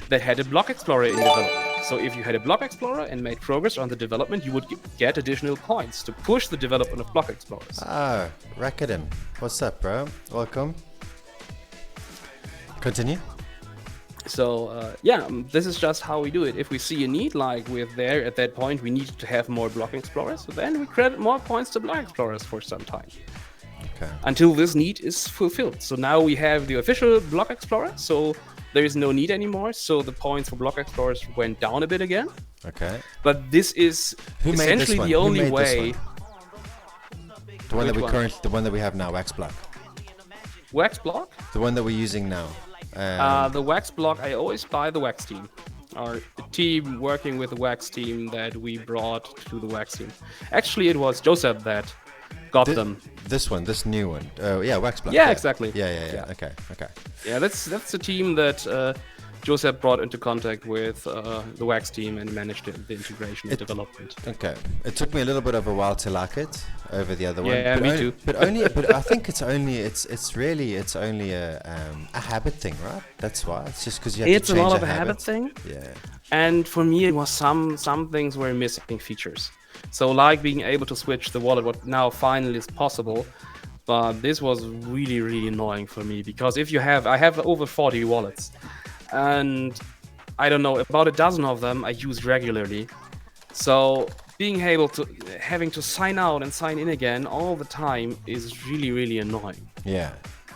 that had a block explorer in development. So if you had a block explorer and made progress on the development, you would get additional points to push the development of block explorers. Ah, Rakuten. What's up, bro? Welcome. Continue. So this is just how we do it. If we see a need, like with there at that point, we need to have more block explorers, so then we credit more points to block explorers for some time, Okay. until this need is fulfilled. So now we have the official block explorer, so there is no need anymore. So the points for block explorers went down a bit again. Okay. But this is Who made this essentially one? the Who only made this way. one? The one that Which we one? the one that we have now, Wax Block. Wax block. The one that we're using now. The Wax block, I always buy the Wax team. Our team working with the Wax team that we brought to the Wax team. Actually, it was Joseph that got them. This one, this new one. Yeah, Wax Block. Yeah, exactly. Yeah. Yeah. Okay. Yeah, that's the team that Joseph brought into contact with the Wax team and managed the integration and development. Okay. It took me a little bit of a while to like it over the other one. Yeah, but me only, too. But I think it's only a habit thing, right? That's why. It's just because you have It's to a change lot of a habit thing. Yeah. And for me, it was some things were missing features. So like being able to switch the wallet, what now finally is possible. But this was really, really annoying for me because I have over 40 wallets, and I don't know, about a dozen of them I use regularly. So having to sign out and sign in again all the time is really, really annoying. Yeah.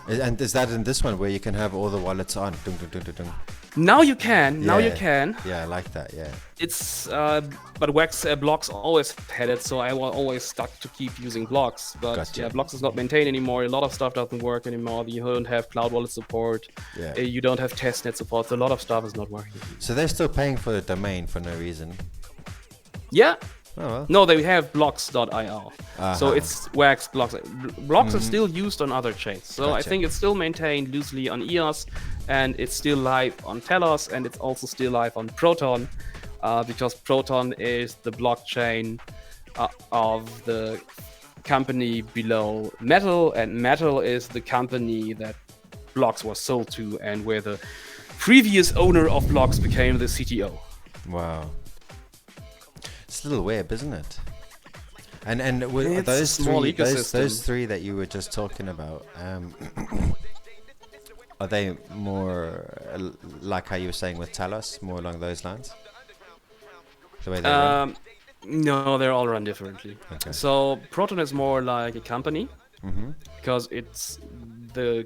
And is that in this one where you can have all the wallets on? Dung, dung, dung, dung, dung. Now you can. Yeah, I like that. Yeah. It's but Wax blocks always had it, so I was always stuck to keep using blocks. But Gotcha. yeah, blocks is not maintained anymore. A lot of stuff doesn't work anymore. You don't have cloud wallet support. Yeah. You don't have testnet support. So a lot of stuff is not working. So they're still paying for the domain for no reason. Yeah. Oh well. No, they have blocks.io. So Uh-huh. it's Wax blocks. Blocks are still used on other chains. So I Gotcha. think it's still maintained loosely on EOS, and it's still live on Telos, and it's also still live on Proton, because Proton is the blockchain of the company below Metal, and Metal is the company that Blocks was sold to, and where the previous owner of Blocks became the CTO. Wow. It's a little web, isn't it? And with It's a those small three, those ecosystem. three that you were just talking about, are they more like how you were saying with Talos, more along those lines? The way they run? No, they're all run differently. Okay. So Proton is more like a company Mm-hmm. because it's the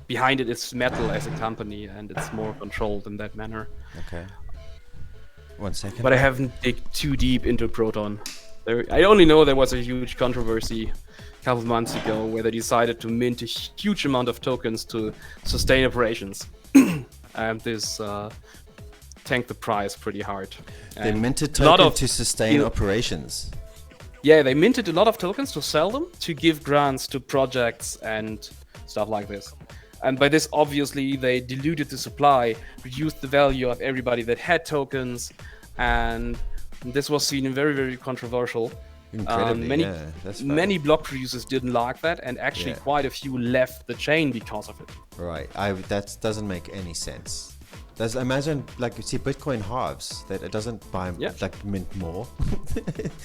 behind it is Metal as a company, and it's more controlled in that manner. Okay. 1 second. But I haven't dig too deep into Proton. I only know there was a huge controversy a couple of months ago where they decided to mint a huge amount of tokens to sustain operations, and this tanked the price pretty hard. They And minted a lot token of- to sustain you know- operations. Yeah, they minted a lot of tokens to sell them, to give grants to projects and stuff like this. And by this, obviously, they diluted the supply, reduced the value of everybody that had tokens, and this was seen very, very controversial. Incredibly, many yeah. That's right. many block producers didn't like that, and actually Yeah. quite a few left the chain because of it. Right. That doesn't make any sense. Imagine, like, you see Bitcoin halves, that it doesn't buy, Yeah. like, mint more.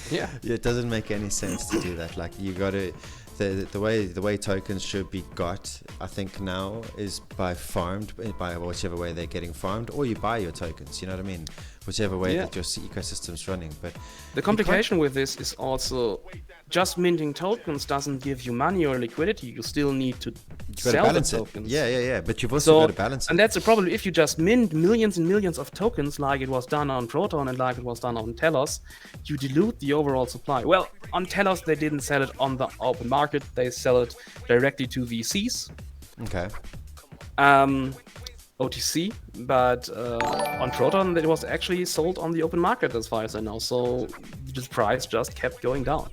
Yeah. Yeah, it doesn't make any sense to do that. Like, you got to, the way tokens should be got, I think now, is by whichever way they're getting farmed, or you buy your tokens. You know what I mean? Whichever way Yeah. that your ecosystem's running. But The complication with this is also just minting tokens doesn't give you money or liquidity. You still need to you got to sell the balance it. tokens. Yeah. But you've also got to balance it. And that's the problem. If you just mint millions and millions of tokens like it was done on Proton and like it was done on Telos, you dilute the overall supply. Well, on Telos, they didn't sell it on the open market. They sell it directly to VCs, Okay. OTC. But on Proton, it was actually sold on the open market as far as I know. So the price just kept going down.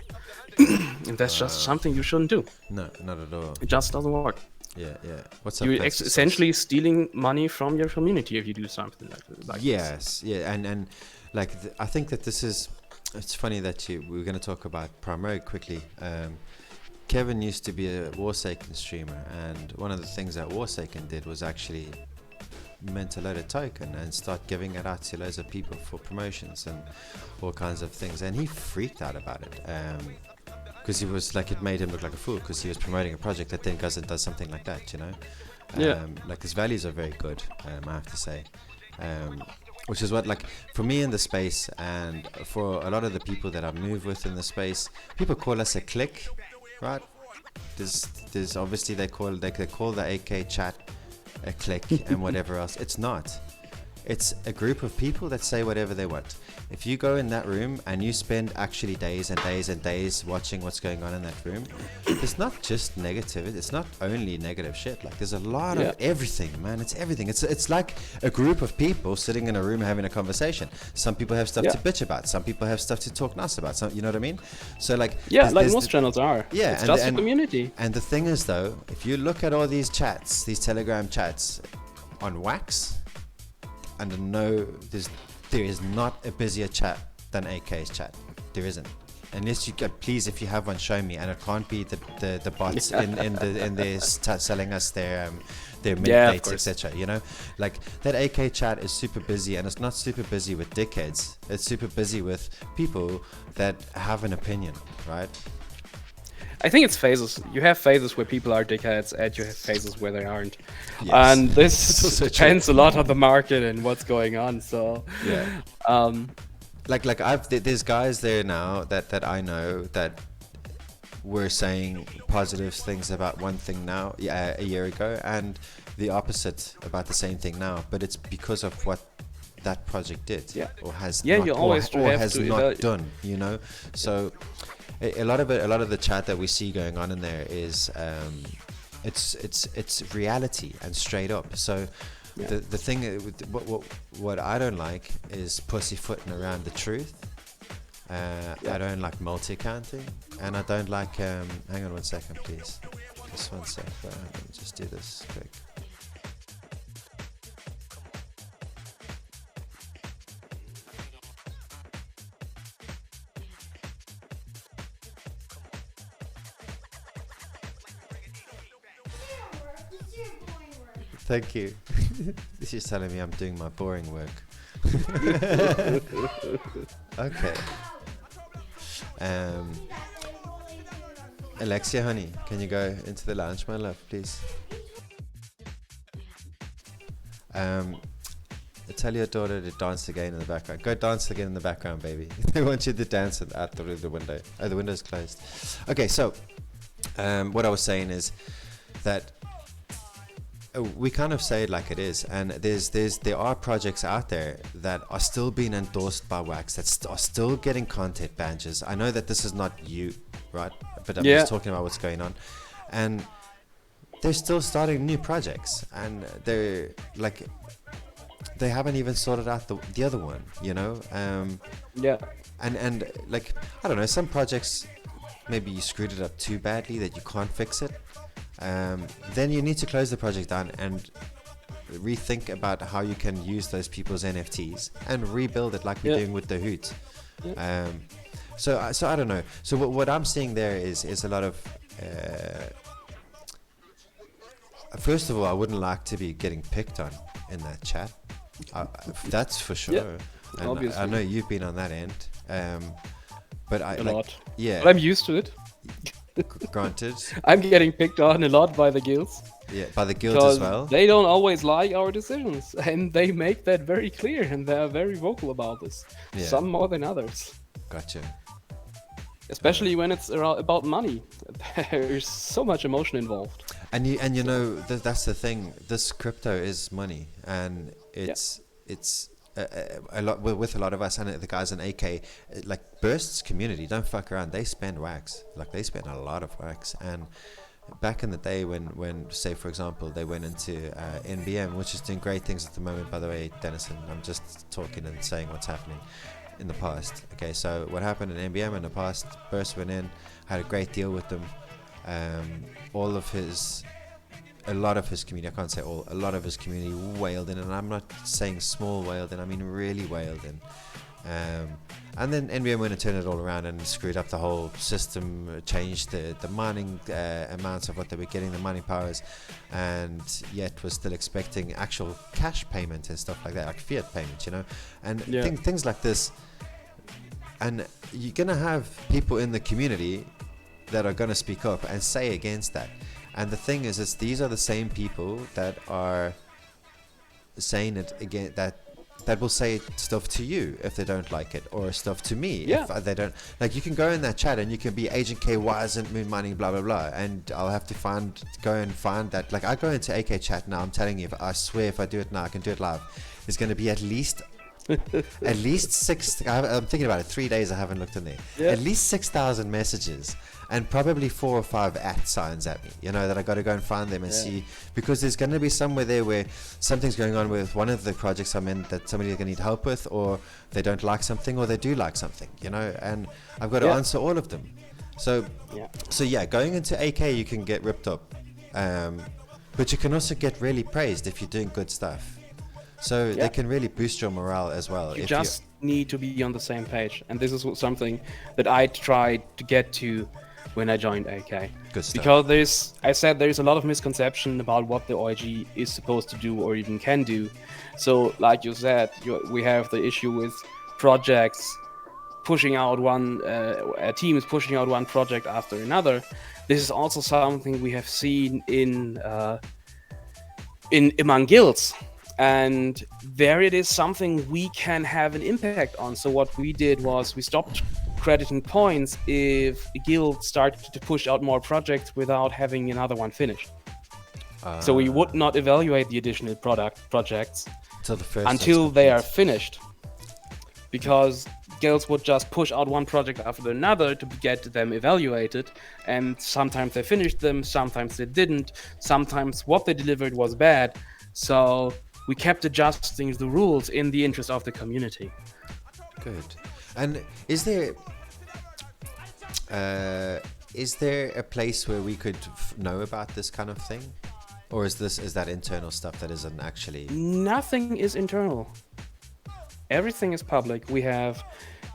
And that's just something you shouldn't do. No, not at all. It just doesn't work. Yeah. What's up? You're Plexus? essentially stealing money from your community if you do something like this. Yes, yeah, and like I think that this is. It's funny that we're going to talk about Primero quickly. Kevin used to be a Warsaken streamer, and one of the things that Warsaken did was actually mint a load of token and start giving it out to loads of people for promotions and all kinds of things, and he freaked out about it. Because he was like, it made him look like a fool because he was promoting a project that then goes and does something like that, you know. Yeah. Like his values are very good, I have to say. Which is what, like, for me in the space, and for a lot of the people that I move with in the space, people call us a clique, right? There's obviously they call the AK chat a clique and whatever else. It's not. It's a group of people that say whatever they want. If you go in that room and you spend actually days and days and days watching what's going on in that room, it's not just negativity. It's not only negative shit. Like, there's a lot of everything, man. It's everything. It's like a group of people sitting in a room having a conversation. Some people have stuff to bitch about. Some people have stuff to talk nice about. Some, you know what I mean? So like, like most channels are. Yeah, it's just a community. And the thing is, though, if you look at all these chats, these Telegram chats on Wax, under no, there is not a busier chat than AK's chat. There isn't. Unless you can, please, if you have one, show me. And it can't be the bots in there selling us their mini dates, etc. You know, like that AK chat is super busy, and it's not super busy with dickheads. It's super busy with people that have an opinion, right? I think it's phases. You have phases where people are dickheads, and you have phases where they aren't. Yes. And It's this also depends a lot on the market and what's going on. So, Yeah. Like there's guys there now that I know that were saying positive things about one thing now, a year ago, and the opposite about the same thing now. But it's because of what that project did, or has not, you always or have has to not done. You know, so a lot of the chat that we see going on in there is it's reality and straight up. So. The thing, what I don't like is pussyfooting around the truth. I don't like multi-counting, and I don't like. Hang on 1 second, please. Just 1 sec. Let me just do this quick. This is your boring work. Thank you. This is telling me I'm doing my boring work. Okay. Alexia, honey, can you go into the lounge, my love, please? Tell your daughter to dance again in the background. Go dance again in the background, baby. They want you to dance out through the window. Oh, the window's closed. Okay, so what I was saying is that we kind of say it like it is, and there are projects out there that are still being endorsed by Wax, that are still getting content badges. I know that this is not you, right? But I'm just talking about what's going on, and they're still starting new projects, and they're like, they haven't even sorted out the other one, you know. And like, I don't know, some projects maybe you screwed it up too badly that you can't fix it. Then you need to close the project down and rethink about how you can use those people's NFTs and rebuild it like we're doing with the Hoot. So I don't know. So what I'm seeing there is a lot of. First of all, I wouldn't like to be getting picked on in that chat. That's for sure. And obviously. I know you've been on that end. But A lot. Yeah. But I'm used to it. Granted. I'm getting picked on a lot by the guilds. Yeah, by the guilds as well. They don't always like our decisions, and they make that very clear, and they're very vocal about this. Yeah. Some more than others. Gotcha. Especially when it's about money. There's so much emotion involved. And you know that's the thing. This crypto is money, and it's a lot with a lot of us and the guys in AK, like Burst's community. Don't fuck around. They spend wax. Like they spend a lot of wax. And back in the day when say for example they went into NBM, which is doing great things at the moment. By the way, Dennison, I'm just talking and saying what's happening in the past. Okay, so what happened in NBM in the past? Burst went in, had a great deal with them. A lot of his community, I can't say all, a lot of his community wailed in, and I'm not saying small wailed in, I mean really wailed in. And then NBM went and turned it all around and screwed up the whole system, changed the mining amounts of what they were getting, the mining powers, and yet was still expecting actual cash payment and stuff like that, like fiat payments, you know, and things like this. And you're going to have people in the community that are going to speak up and say against that. And the thing is these are the same people that are saying it again, that will say stuff to you if they don't like it, or stuff to me if they don't. Like, you can go in that chat and you can be Agent KY isn't moon mining, blah blah blah, and I'll have to go and find that. Like, I go into AK chat now, I'm telling you, I swear if I do it now, I can do it live, there's going to be at least 6. I'm thinking about it. 3 days I haven't looked in there. At least 6,000 messages, and probably 4 or 5 @ at me. You know, that I got to go and find them and see, because there's going to be somewhere there where something's going on with one of the projects I'm in that somebody's going to need help with, or they don't like something, or they do like something. You know, and I've got to answer all of them. So going into AK, you can get ripped up, but you can also get really praised if you're doing good stuff. So Yeah. they can really boost your morale as well. You if just need to be on the same page, and this is something that I tried to get to when I joined AK. Good stuff. Because there's a lot of misconception about what the OIG is supposed to do or even can do. So, like you said, we have the issue with projects pushing out a team is pushing out one project after another. This is also something we have seen in among guilds. And there it is something we can have an impact on. So what we did was we stopped crediting points if a guild started to push out more projects without having another one finished. So we would not evaluate the additional projects till the first until one's they are complete. finished. Because guilds would just push out one project after another to get them evaluated, and sometimes they finished them, sometimes they didn't, sometimes what they delivered was bad. So we kept adjusting the rules in the interest of the community. Good. And is there a place where we could know about this kind of thing, or is that internal stuff that isn't actually? Nothing is internal. Everything is public. We have,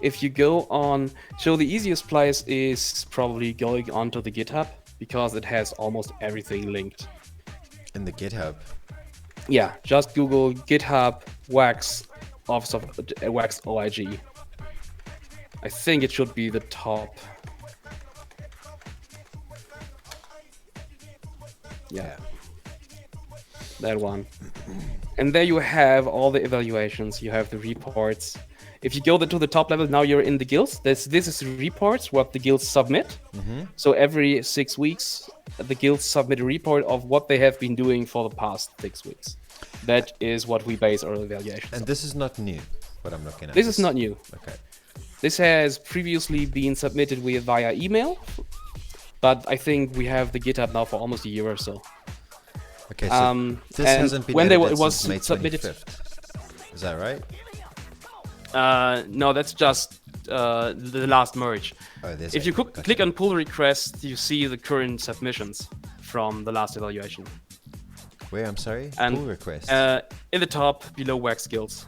if you go on, so the easiest place is probably going onto the GitHub because it has almost everything linked. In the GitHub. Yeah, just Google GitHub Wax Office of Wax OIG. I think it should be the top. Yeah, that one. And there you have all the evaluations. You have the reports. If you go to the top level, now you're in the guilds. This is the reports, what the guilds submit. So every 6 weeks, the guilds submit a report of what they have been doing for the past 6 weeks. That is what we base our evaluations on. And this is not new, what I'm looking at. This is not new. Okay. This has previously been submitted via email, but I think we have the GitHub now for almost a year or so. Okay, so this and hasn't been when edited it was since May submitted- 25th. Is that right? No, that's just the last merge. Oh, there's If you Gotcha. click on pull request, you see the current submissions from the last evaluation. Where, I'm sorry? And, Pull request. In the top, below Wax Skills.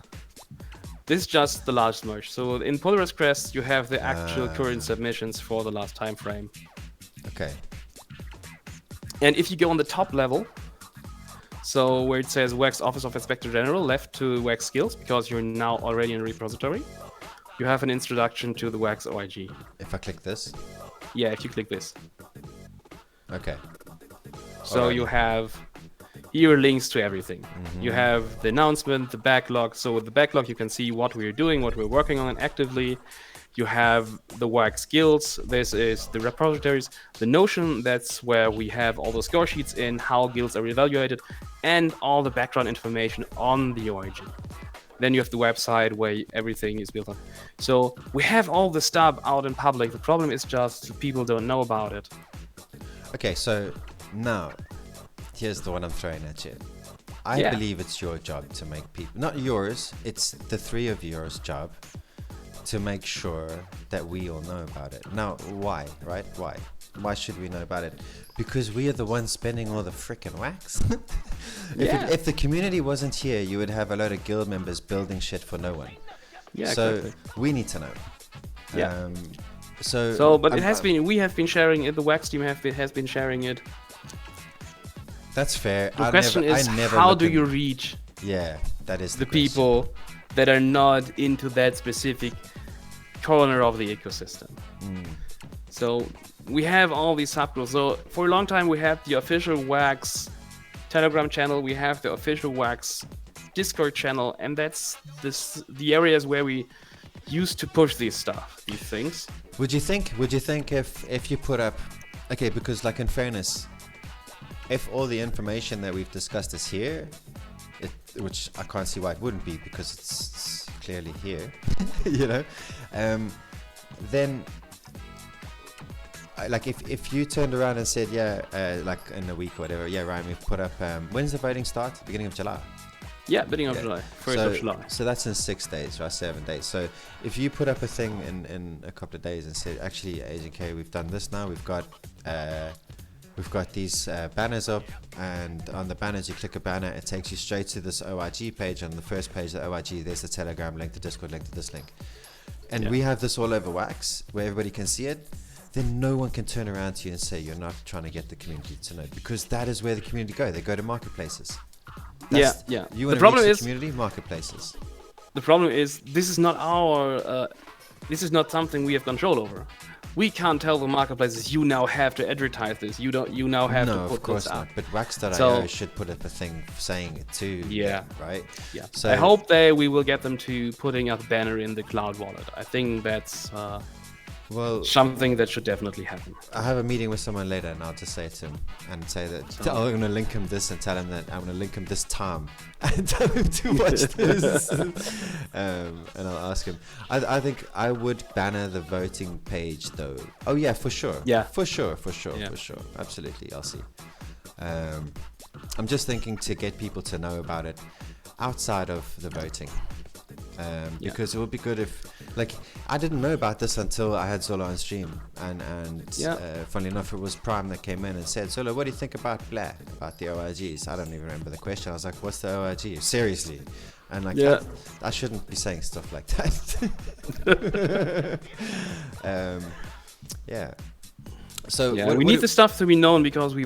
This is just the last merge. So in pull request, you have the actual current submissions for the last time frame. Okay. And if you go on the top level, so where it says Wax Office of Inspector General, left to Wax Skills, because you're now already in a repository, you have an introduction to the Wax OIG. If I click this. Yeah, if you click this. Okay. So Alrighty. you have here links to everything. You have the announcement, the backlog. So with the backlog, you can see what we're doing, what we're working on actively. You have the Wax Guilds. This is the repositories. The Notion, that's where we have all the score sheets in, how guilds are evaluated, and all the background information on the OIG. Then you have the website where everything is built on. So we have all the stuff out in public. The problem is just people don't know about it. Okay, so now, here's the one I'm throwing at you. I Yeah. believe it's your job to make people, not yours, it's the three of yours job to make sure that we all know about it. Now, why, right? Why? Why should we know about it? Because we are the ones spending all the frickin' wax. Yeah. If the community wasn't here, you would have a load of guild members building shit for no one. Yeah, So exactly. we need to know. Yeah. So, But we have been sharing it. The Wax team has been sharing it. That's fair. The question is, how do you reach Yeah, that is the question. people that are not into that specific corner of the ecosystem? So we have all these subgroups. So for a long time, we had the official Wax Telegram channel. We have the official Wax Discord channel, and that's the areas where we used to push these things. Would you think if you put up, okay, because like in fairness, if all the information that we've discussed is here, which I can't see why it wouldn't be because it's clearly here, you know, then like if you turned around and said, like in a week or whatever, yeah, Ryan, we've put up, when's the voting start? Beginning of July. Yeah, beginning of Yeah. July, 1st of July. So that's in 6 days, right? 7 days. So if you put up a thing in a couple of days and said, actually, AJK, we've done this now. We've got we've got these banners up, and on the banners you click a banner, it takes you straight to this ORG page. On the first page of the ORG, there's the Telegram link, the Discord link, to this link. And we have this all over Wax where everybody can see it. Then no one can turn around to you and say you're not trying to get the community to know, because that is where the community go. They go to marketplaces. Yeah. You The want to problem reach is the community, marketplaces. the problem is this is not our this is not something we have control over. We can't tell the marketplaces you now have to advertise this. You now have to No, put of course this not. up. But Wax.io So- should put up a thing saying it too. Yeah. Right? Yeah. So I hope we will get them to putting a banner in the cloud wallet. I think that's well, something that should definitely happen. I have a meeting with someone later, and I'll just say to him and say that I'm going to link him this and tell him that I'm going to link him this time and tell him to watch this. And I'll ask him. I think I would banner the voting page though. Oh yeah, for sure. Yeah. For sure. Yeah. Absolutely. I'll see. I'm just thinking to get people to know about it outside of the voting. Because it would be good if, like, I didn't know about this until I had Zolo on stream, and funnily enough, it was Prime that came in and said, Zolo, what do you think about about the ORGs? I don't even remember the question. I was like, what's the ORG? Seriously? And like, I shouldn't be saying stuff like that. So we need the stuff to be known, because we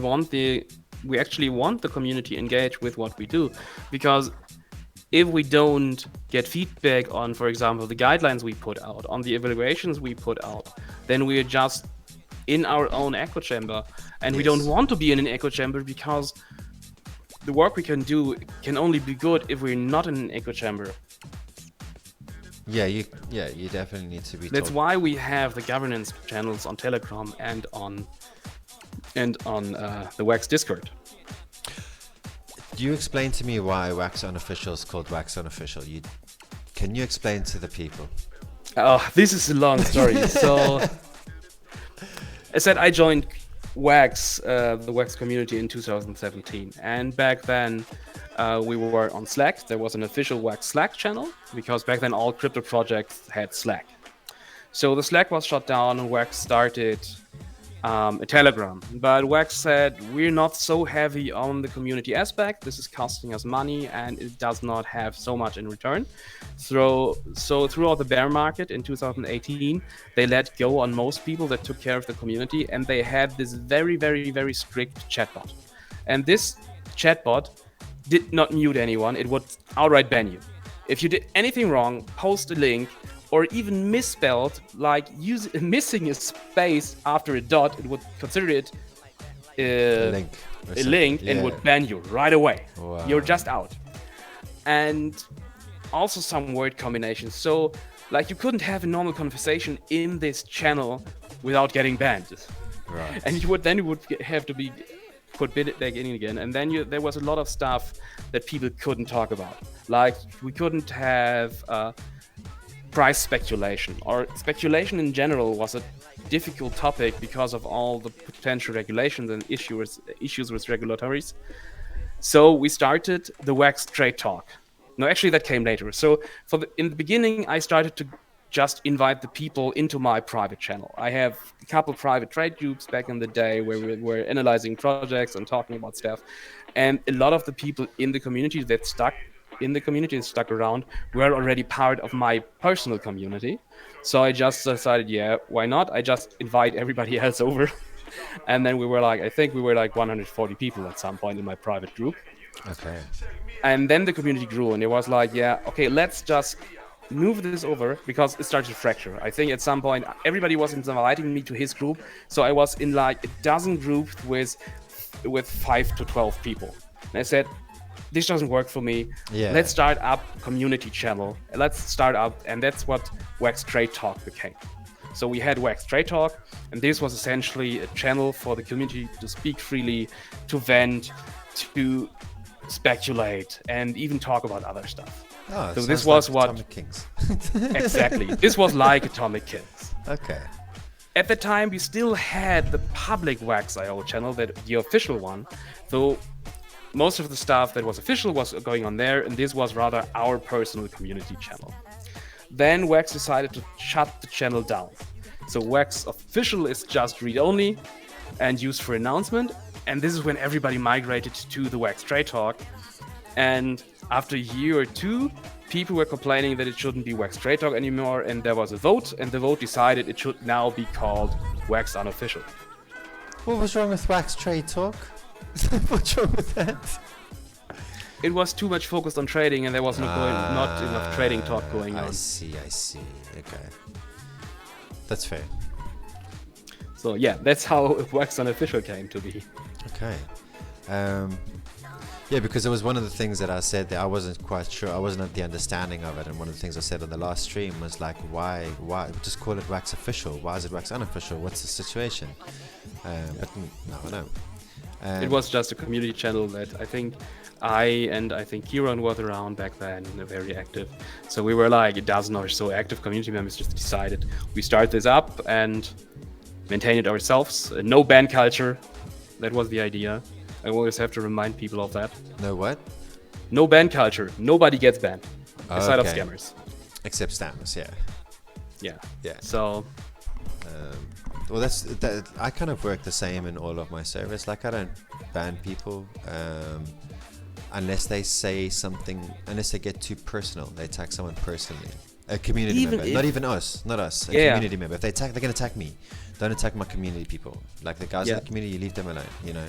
actually want the community engaged with what we do, because if we don't get feedback on, for example, the guidelines we put out, on the evaluations we put out, then we're just in our own echo chamber. And we don't want to be in an echo chamber, because the work we can do can only be good if we're not in an echo chamber. You definitely need to be. That's why we have the governance channels on Telegram and on the Wax Discord. Do you explain to me why Wax Unofficial is called Wax Unofficial? Can you explain to the people? Oh, this is a long story. So, I said I joined Wax, the Wax community, in 2017, and back then we were on Slack. There was an official Wax Slack channel, because back then all crypto projects had Slack. So the Slack was shut down, and Wax started a Telegram. But Wax said, we're not so heavy on the community aspect. This is costing us money, and it does not have so much in return. So throughout the bear market in 2018, they let go on most people that took care of the community, and they had this very, very, very strict chatbot. And this chatbot did not mute anyone. It would outright ban you. If you did anything wrong, post a link, or even misspelled, like missing a space after a dot, it would consider it a link and would ban you right away. Wow. You're just out. And also some word combinations. So, like, you couldn't have a normal conversation in this channel without getting banned. Right. And you would have to be put back in again. And then there was a lot of stuff that people couldn't talk about. Like, we couldn't have price speculation, or speculation in general was a difficult topic because of all the potential regulations and issues with regulatories. So we started the Wax Trade Talk. No, actually that came later. So in the beginning, I started to just invite the people into my private channel. I have a couple private trade groups back in the day where we were analyzing projects and talking about stuff. And a lot of the people in the community that stuck around were already part of my personal community. So I just decided, why not? I just invite everybody else over. And then I think we were like 140 people at some point in my private group. Okay. And then the community grew, and it was like, okay, let's just move this over, because it started to fracture. I think at some point everybody was inviting me to his group, so I was in like a dozen groups with 5 to 12 people. And I said, this doesn't work for me. Yeah. Let's start up community channel. And that's what Wax Trade Talk became. So we had Wax Trade Talk, and this was essentially a channel for the community to speak freely, to vent, to speculate, and even talk about other stuff. Oh, so this was like Atomic Kings. Exactly. This was like Atomic Kings. Okay. At the time, we still had the public Wax.io channel, the official one. So most of the stuff that was official was going on there, and this was rather our personal community channel. Then Wax decided to shut the channel down. So Wax official is just read-only, and used for announcement. And this is when everybody migrated to the Wax Trade Talk. And after a year or two, people were complaining that it shouldn't be Wax Trade Talk anymore, and there was a vote, and the vote decided it should now be called Wax Unofficial. What was wrong with Wax Trade Talk? What's wrong with that? It was too much focused on trading, and there was not enough trading talk going on. I see. Okay. That's fair. So yeah, that's how Wax Unofficial came to be. Okay. Yeah, because it was one of the things that I said that I wasn't quite sure. I wasn't at the understanding of it, and one of the things I said on the last stream was like, why just call it Wax Official? Why is it Wax Unofficial? What's the situation? But now I know. It was just a community channel that I think Kieran was around back then, very active. So we were like a dozen or so active community members just decided we start this up and maintain it ourselves. No ban culture. That was the idea. I always have to remind people of that. No what? No ban culture. Nobody gets banned. Aside of Okay. scammers. Except Stamus, yeah. Yeah. So Well, that. I kind of work the same in all of my servers. Like, I don't ban people unless they say something, unless they get too personal. They attack someone personally. A community Even member, if- not even us, not us. A Yeah. community member. If they attack, they're gonna attack me. Don't attack my community people. Like the guys in Yeah. the community, you leave them alone. You know.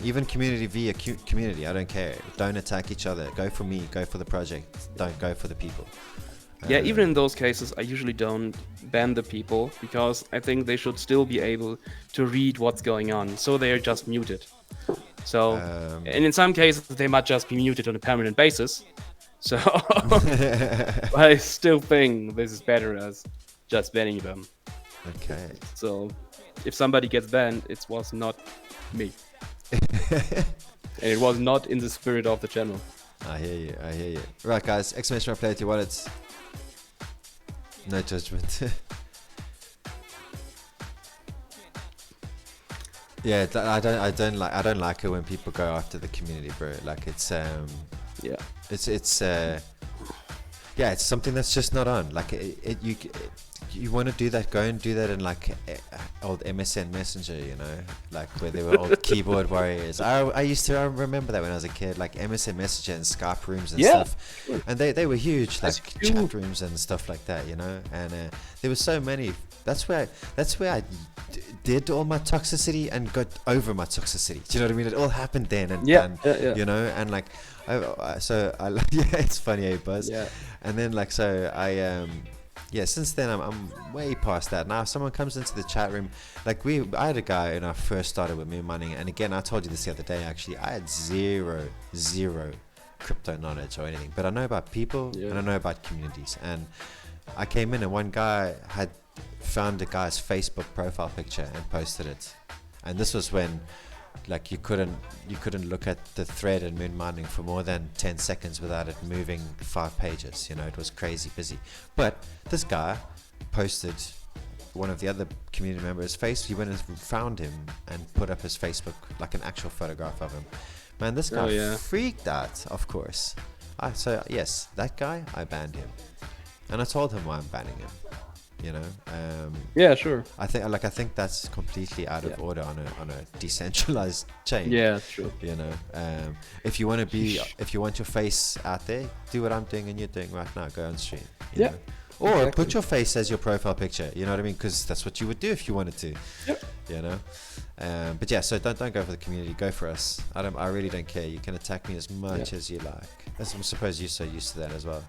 Even community via community, I don't care. Don't attack each other. Go for me. Go for the project. Don't go for the people. yeah, even in those cases, I usually don't ban the people because I think they should still be able to read what's going on. So they are just muted. So, and in some cases, they might just be muted on a permanent basis. So, I still think this is better as just banning them. Okay. So, if somebody gets banned, it was not me. And it was not in the spirit of the channel. I hear you. Right, guys, exclamation mark, play with your wallets. No judgment. Yeah, I don't like it when people go after the community, bro. Like, it's Yeah. it's something that's just not on. Like, you want to do that, go and do that in like old MSN Messenger, you know, like where they were old keyboard warriors. I remember that when I was a kid, like MSN Messenger and Skype rooms and stuff, and they were huge, like chat rooms and stuff like that, you know. And there were so many. That's where I did all my toxicity and got over my toxicity. Do you know what I mean? It all happened then, and Yeah. you know, and like, yeah, it's funny, Buzz. Yeah. And then like, so since then I'm way past that. Now if someone comes into the chat room, like I had a guy when I first started with Moon Mining, and again I told you this the other day actually, I had zero crypto knowledge or anything, but I know about people and I know about communities. And I came in and one guy had found a guy's Facebook profile picture and posted it, and this was when like you couldn't look at the thread in Moon Mining for more than 10 seconds without it moving 5 pages. You know, it was crazy busy. But this guy posted one of the other community members' face. He went and found him and put up his Facebook, like an actual photograph of him. Man, this guy freaked out, of course. So yes, that guy, I banned him, and I told him why I'm banning him. You know, Yeah, sure. I think that's completely out of order on a decentralized chain. Yeah, true. You know, if you want your face out there, do what I'm doing and you're doing right now. Go on stream. You know? Or exactly. put your face as your profile picture. You know what I mean? Because that's what you would do if you wanted to. Yep. You know, but yeah. So don't go for the community. Go for us. I really don't care. You can attack me as much as you like. I suppose you're so used to that as well.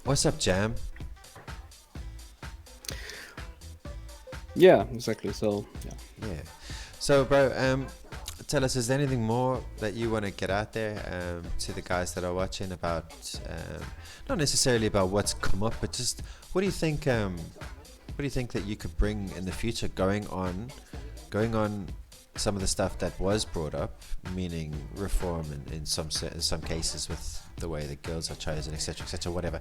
What's up, Jam? Yeah, exactly. So, yeah. Yeah. So, bro, tell us, is there anything more that you want to get out there to the guys that are watching about, not necessarily about what's come up, but just what do you think? What do you think that you could bring in the future, going on some of the stuff that was brought up, meaning reform in some cases with the way the guilds are chosen, etc., whatever.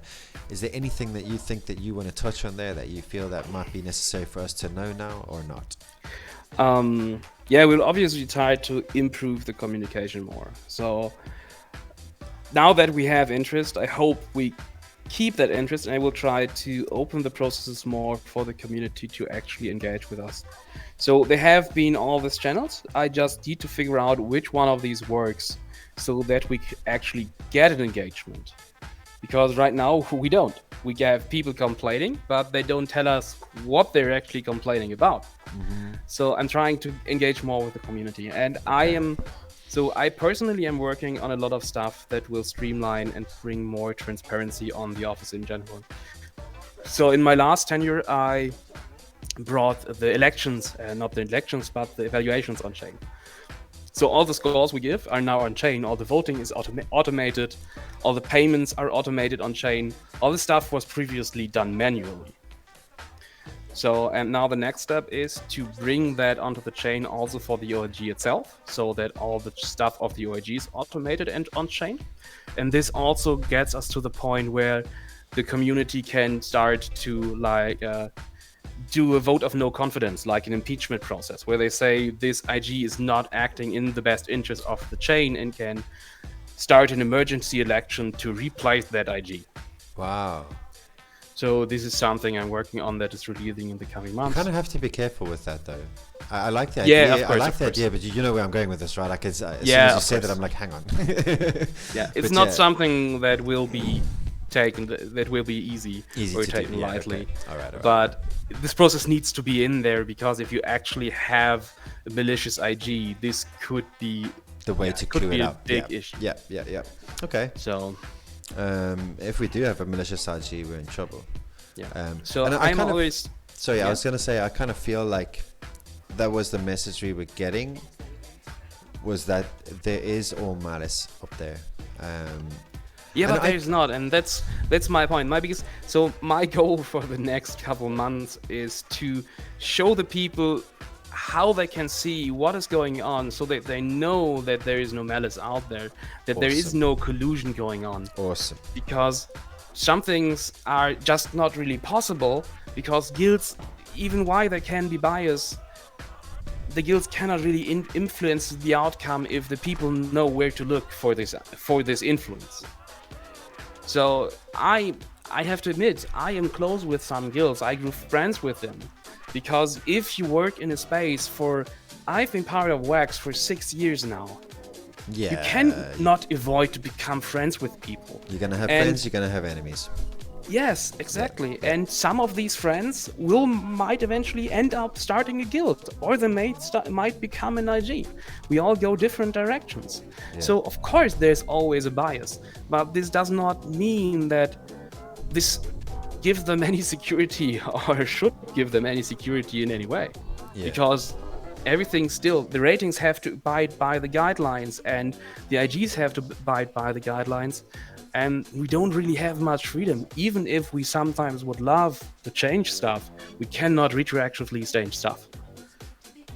Is there anything that you think that you want to touch on there that you feel that might be necessary for us to know now or not? Yeah, we'll obviously try to improve the communication more. So now that we have interest, I hope we keep that interest, and I will try to open the processes more for the community to actually engage with us. So there have been all these channels. I just need to figure out which one of these works so that we actually get an engagement. Because right now we don't. We have people complaining, but they don't tell us what they're actually complaining about. So I'm trying to engage more with the community, and I personally am working on a lot of stuff that will streamline and bring more transparency on the office in general. So in my last tenure, I brought the elections, not the elections, but the evaluations on chain. So all the scores we give are now on chain. All the voting is automated. All the payments are automated on chain. All the stuff was previously done manually. So, and now the next step is to bring that onto the chain also for the OIG itself, so that all the stuff of the OIG is automated and on chain. And this also gets us to the point where the community can start to do a vote of no confidence, like an impeachment process, where they say this IG is not acting in the best interest of the chain and can start an emergency election to replace that IG. Wow. So this is something I'm working on that is releasing in the coming You months. kind of have to be careful with that, though. I like the idea. Yeah, of course, I like of the course. idea, but you know where I'm going with this, right? Like, as soon as you of said that, course. I'm like, hang on. Yeah, it's But not yeah. something that will be taken, that will be easy Easy or to taken do. Yeah, lightly. okay. All right. But this process needs to be in there, because if you actually have a malicious IG, this could be The way to could clue be it a up. big yeah. issue. Yeah. Okay. So If we do have a malicious IG, we're in trouble. yeah. And I'm kind of- always So yeah, I Yeah. was gonna say, I kind of feel like that was the message we were getting, was that there is all malice up there. Yeah, And but there's not, and that's my point. My goal for the next couple months is to show the people how they can see what is going on, so that they know that there is no malice out there, that there is Awesome. no collusion going on. Awesome. Because some things are just not really possible, because guilds, even why they can be biased, the guilds cannot really influence the outcome if the people know where to look for this influence. So I have to admit, I am close with some guilds. I grew friends with them, because if you work in a space I've been part of Wax for 6 years now. Yeah. You cannot avoid to become friends with people. You're gonna have And- friends. You're gonna have enemies. Yes, exactly. And some of these friends might eventually end up starting a guild, or they might become an IG. We all go different directions. Yeah. So of course there's always a bias, but this does not mean that this gives them any security or should give them any security in any way. Yeah. Because everything still, the ratings have to abide by the guidelines, and the IGs have to abide by the guidelines. And we don't really have much freedom. Even if we sometimes would love to change stuff, we cannot retroactively change stuff.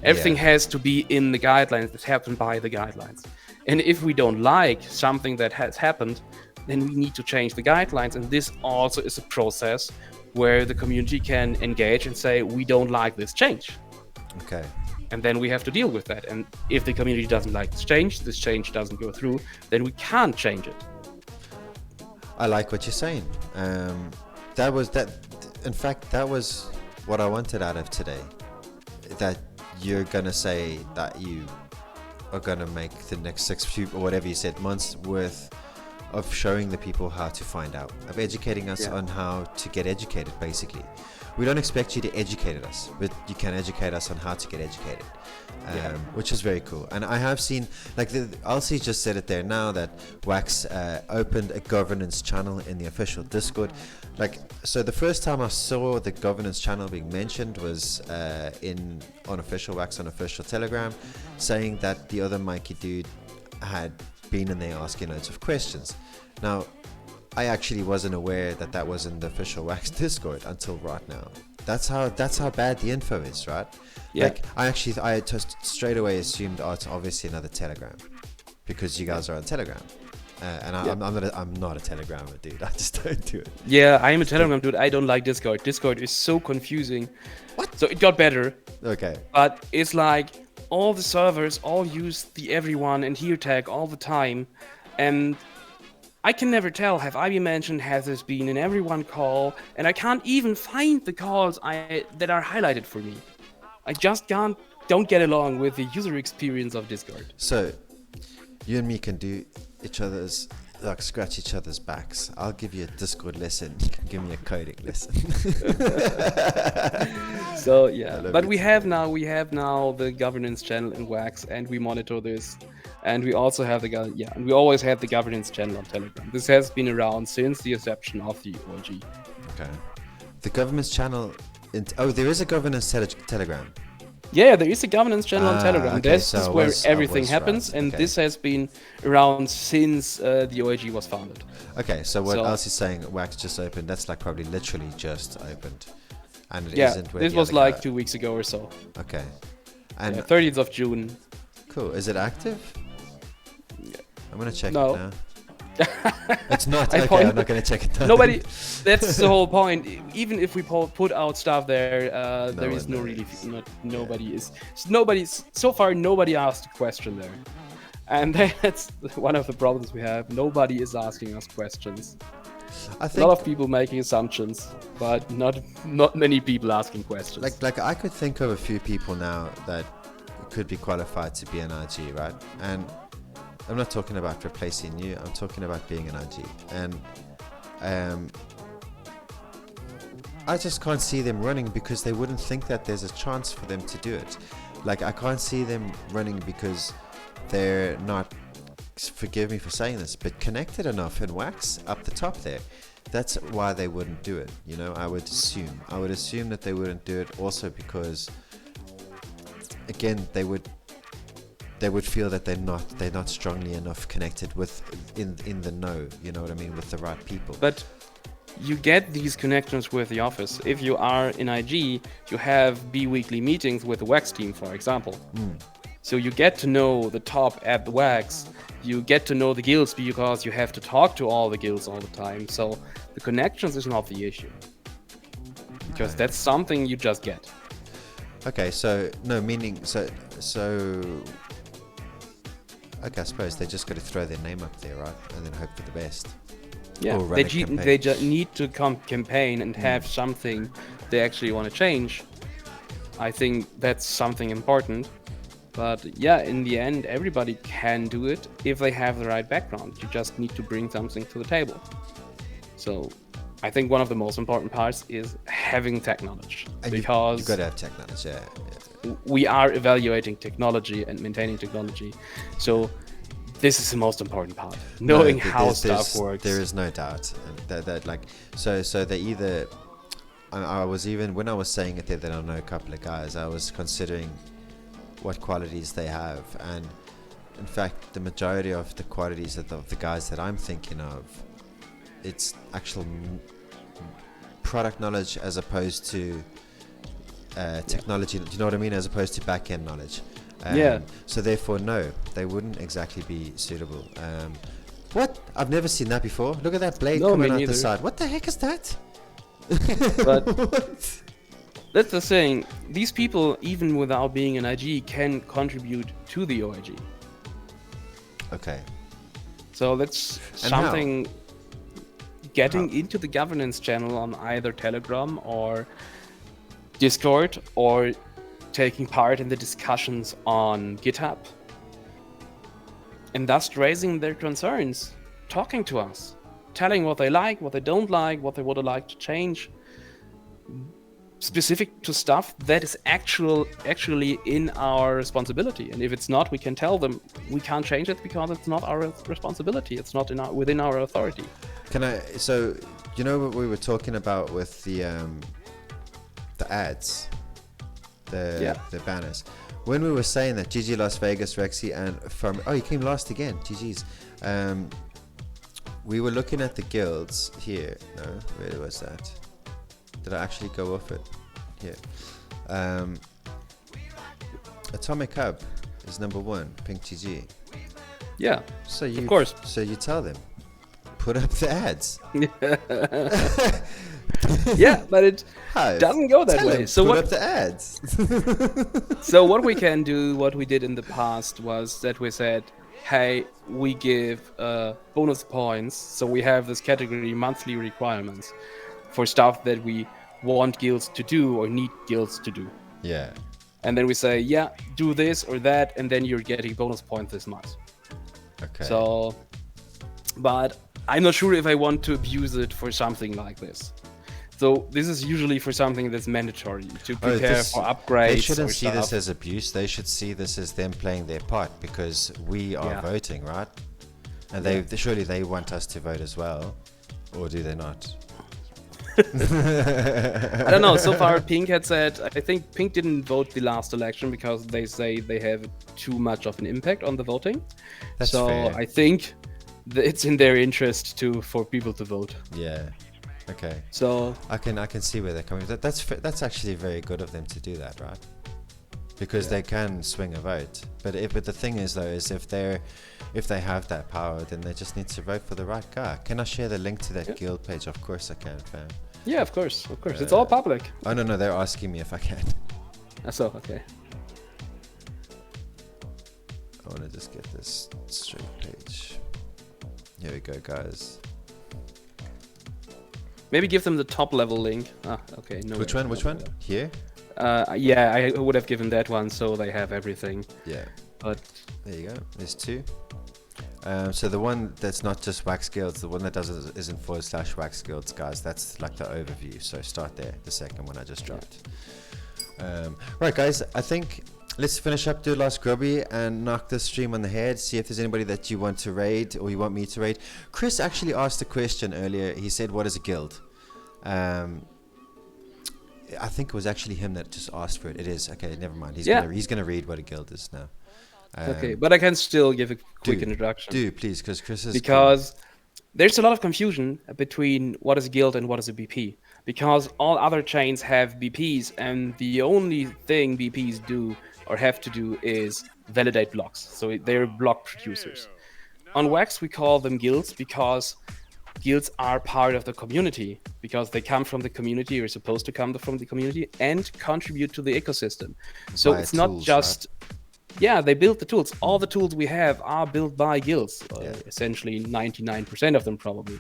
Everything Yeah. has to be in the guidelines, that happen by the guidelines. And if we don't like something that has happened, then we need to change the guidelines. And this also is a process where the community can engage and say, we don't like this change. Okay. And then we have to deal with that. And if the community doesn't like this change doesn't go through, then we can't change it. I like what you're saying. That was that. In fact, that was what I wanted out of today. That you're gonna say that you are gonna make the next 6 or whatever you said months worth of showing the people how to find out, of educating us Yeah. on how to get educated. Basically, we don't expect you to educate us, but you can educate us on how to get educated. Which is very cool. And I have seen, like, Alcy just said it there now, that Wax opened a governance channel in the official Discord. Like, so the first time I saw the governance channel being mentioned was on official Wax on official Telegram, saying that the other Mikey dude had been in there asking loads of questions. Now, I actually wasn't aware that that was in the official Wax Discord until right now. That's how bad the info is, right? Yeah. Like, I just straight away assumed, oh, it's obviously another Telegram, because you guys are on Telegram, and I'm not a Telegrammer, dude. I just don't do it. Yeah, I am a Telegram dude. I don't like Discord. Discord is so confusing. What? So it got better, Okay. but it's like all the servers all use the everyone and here tag all the time, and I can never tell, have I been mentioned, has this been in every one call, and I can't even find the calls that are highlighted for me. I just don't get along with the user experience of Discord. So, you and me can do each other's, like, scratch each other's backs. I'll give you a Discord lesson. You can give me a coding lesson. So yeah, love but it. we have now the governance channel in Wax, and we monitor this, and we also have and we always had the governance channel on Telegram. This has been around since the inception of the OG. Okay. The government's channel. There is a governance Telegram. Yeah, there is a governance channel on Ah, Telegram. okay, This so is I where was everything right, happens, and okay. this has been around since the OG was founded. Okay, so what So- else is saying? Wax just opened. That's like probably literally just opened, and it Yeah, isn't. Where this the was other like guy- 2 weeks ago or so. Okay, and 30th of June. cool. Is it active? I'm gonna check No. it now. It's not. I Okay, point- I'm not gonna check it now. Nobody. That's the whole point. Even if we put out stuff there, there is one no knows. really. Nobody is. Nobody's. So far, nobody asked a question there, and that's one of the problems we have. Nobody is asking us questions. I A think lot of people making assumptions, but not many people asking questions. like I could think of a few people now that could be qualified to be an IG, right? And I'm not talking about replacing you. I'm talking about being an IG, and I just can't see them running because they wouldn't think that there's a chance for them to do it. Like, I can't see them running because they're not, forgive me for saying this, but connected enough in Wax up the top there. That's why they wouldn't do it, you know. I would assume that they wouldn't do it also because, again, they would feel that they're not strongly enough connected with in the know, you know what I mean, with the right people. But you get these connections with the office. If you are in IG, you have bi-weekly meetings with the Wax team, for example. So you get to know the top at the Wax. You get to know the guilds because you have to talk to all the guilds all the time. So the connections is not the issue. Because Okay. that's something you just get. Okay, so no, meaning so okay, I suppose they just got to throw their name up there, right, and then hope for the best. Yeah, Or run a campaign. they just need to campaign and have something they actually want to change. I think that's something important. But yeah, in the end, everybody can do it if they have the right background. You just need to bring something to the table. So I think one of the most important parts is having tech knowledge. And because you've got to have tech knowledge, yeah. we are evaluating technology and maintaining technology. So this is the most important part. Knowing how stuff works. There is no doubt. And that like so they either I was even when I was saying it there that I know a couple of guys, I was considering what qualities they have, and in fact the majority of the qualities of the guys that I'm thinking of, it's actual product knowledge as opposed to technology, do you know what I mean, as opposed to back-end knowledge. Yeah. So therefore, no, they wouldn't exactly be suitable. What? I've never seen that before. Look at that blade No, coming me out neither. the side. What the heck is that? But What? that's the thing. These people, even without being an IG, can contribute to the OIG. Okay. So that's And something. Getting How? into the governance channel on either Telegram or Discord, or taking part in the discussions on GitHub, and thus raising their concerns, talking to us, telling what they like, what they don't like, what they would like to change, specific to stuff that is actually in our responsibility. And if it's not, we can tell them we can't change it because it's not our responsibility. It's not within our authority. Can I? So you know what we were talking about with the ads, the banners. When we were saying that GG Las Vegas, Rexy, and from he came last again. GG's. We were looking at the guilds here. No, where was that? Did I actually go off it? Here. Atomic Hub is number 1. Pink GG. Yeah, So you, of course. So you tell them, put up the ads. Yeah, but it Hive, doesn't go that tell way. them, So put what? up the ads. So what we can do, what we did in the past, was that we said, hey, we give bonus points. So we have this category monthly requirements for stuff that we want guilds to do or need guilds to do. Yeah. And then we say, yeah, do this or that, and then you're getting bonus points this month. Okay. So, but I'm not sure if I want to abuse it for something like this. So this is usually for something that's mandatory to prepare for upgrades. They shouldn't or see this stuff. as abuse. They should see this as them playing their part because we are Yeah. voting, right? And they surely they want us to vote as well, or do they not? I don't know. So far, Pink had said. I think Pink didn't vote the last election because they say they have too much of an impact on the voting. That's so fair. I think it's in their interest for people to vote. Yeah. Okay. So I can see where they're coming. That's actually very good of them to do that, right? Because they can swing a vote. But the thing is though, is if they have that power, then they just need to vote for the right guy. Can I share the link to that guild page? Of course I can, fam. yeah, of course. It's all public. Oh no, they're asking me if I can. So okay. I want to just get this straight page. Here we go, guys. Maybe give them the top level link. Ah, okay. No. Which one? Which one? Here? Yeah, I would have given that one so they have everything. Yeah. But There you go. There's two. So the one that's not just wax guilds, the one that isn't /wax guilds, guys. That's like the overview. So start there. The second one I just dropped. Right, guys. I think let's finish up, do a last grubby, and knock this stream on the head. See if there's anybody that you want to raid or you want me to raid. Chris actually asked a question earlier. He said, "What is a guild?" I think it was actually him that just asked for it. It is okay. Never mind. He's gonna read what a guild is now. okay, but I can still give a quick introduction. Do please, because Chris is Because there's a lot of confusion between what is a guild and what is a BP. Because all other chains have BPs, and the only thing BPs do or have to do is validate blocks. So they're block producers. On Wax, we call them guilds because guilds are part of the community, because they come from the community, or supposed to come from the community, and contribute to the ecosystem. So Via it's not tools, just... Yeah, they build the tools. All the tools we have are built by guilds. Essentially 99% of them probably.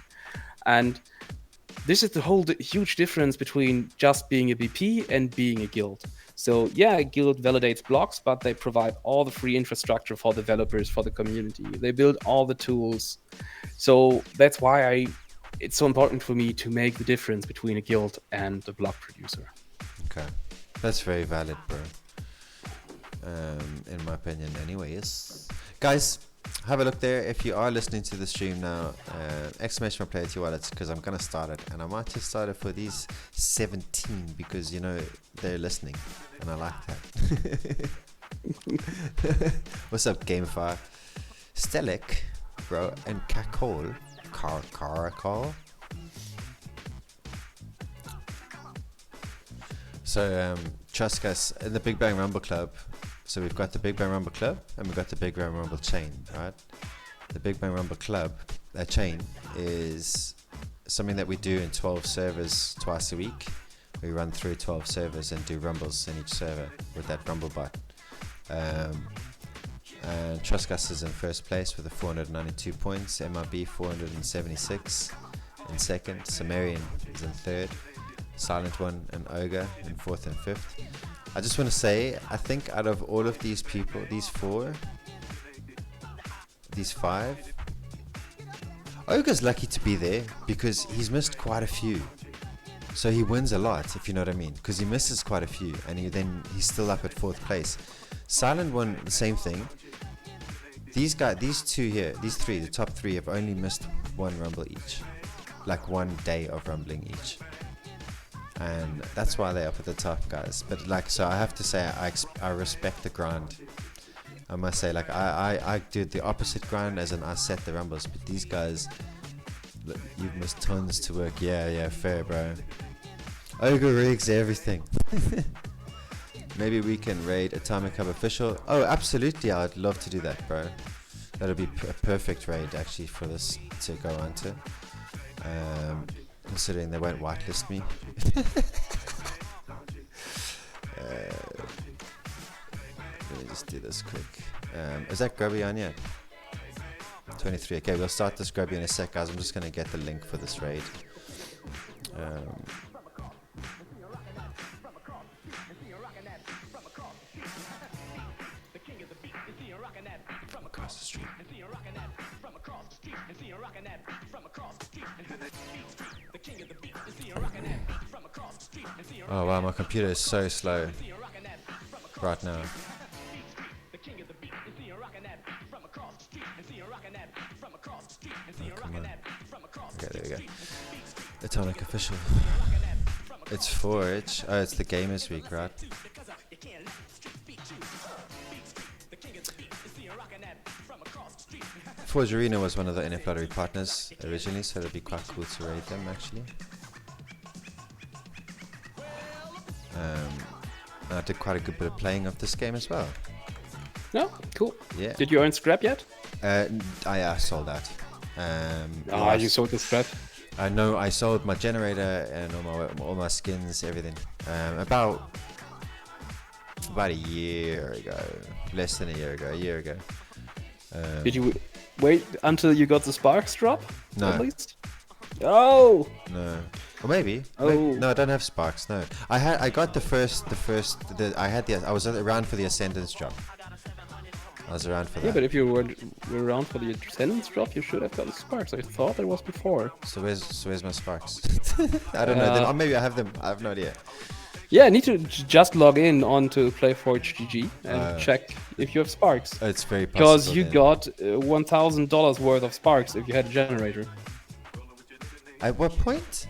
And this is the whole huge difference between just being a BP and being a guild. So yeah, a guild validates blocks, but they provide all the free infrastructure for developers, for the community. They build all the tools. So that's why it's so important for me to make the difference between a guild and a block producer. Okay, that's very valid, bro. In my opinion, anyways. Guys, have a look there. If you are listening to the stream now, exclamation play at your wallets, because I'm gonna start it, and I might just start it for these 17 because you know they're listening, and I like that. What's up, Gamify? Stelik, bro, and Kakol, Caracol. So trust us in the Big Bang Rumble Club. So we've got the Big Bang Rumble Club and we've got the Big Bang Rumble chain, right? The Big Bang Rumble Club, that chain, is something that we do in 12 servers twice a week. We run through 12 servers and do rumbles in each server with that rumble bot. And Trustgus is in first place with 492 points, MRB 476 in second, Sumerian is in third, Silent One and Ogre in fourth and fifth. I just want to say, I think out of all of these people, these five, Ogre's lucky to be there because he's missed quite a few. So he wins a lot, if you know what I mean, because he misses quite a few, and he's still up at fourth place. Silent One, the same thing. These two here, these three, the top three, have only missed one rumble each, like one day of rumbling each. And that's why they're up at the top, guys. But like, so I have to say, I respect the grind. I must say, like, I did the opposite grind, as in I set the rumbles. But these guys, look, you've missed tons to work. Yeah, fair, bro. Ogre rigs everything. Maybe we can raid Atomic Hub official. Oh, absolutely, I'd love to do that, bro. That'll be a perfect raid actually for this to go on to. Considering they won't whitelist me. Let me just do this quick. Is that Grubby on yet? 23. Okay, we'll start this grubby in a sec, guys. I'm just gonna get the link for this raid. Across the street. Oh wow, my computer is so slow right now. Oh, come on. Okay, there we go. Atomic Official. It's Forge. Oh, it's the Gamers Week, right? Forge Arena was one of the NF Lottery partners originally, so it'd be quite cool to raid them actually. I did quite a good bit of playing of this game as well. No, cool. Yeah. Did you earn scrap yet? I sold that. You sold the scrap. I know I sold my generator and all my skins, everything. About a year ago, less than a year ago. Did you wait until you got the sparks drop? No. At least? Oh! No. Or maybe. Oh. No, I don't have sparks. No. I got I was around for the Ascendance drop. I was around for that. Yeah, but if you were around for the Ascendance drop, you should have got the sparks. I thought there was before. So where's my sparks? I don't know. Or maybe I have them. I have no idea. Yeah, I need to just log in onto PlayForge.gg and check if you have sparks. It's very possible. Because you then. got $1,000 worth of sparks if you had a generator. At what point?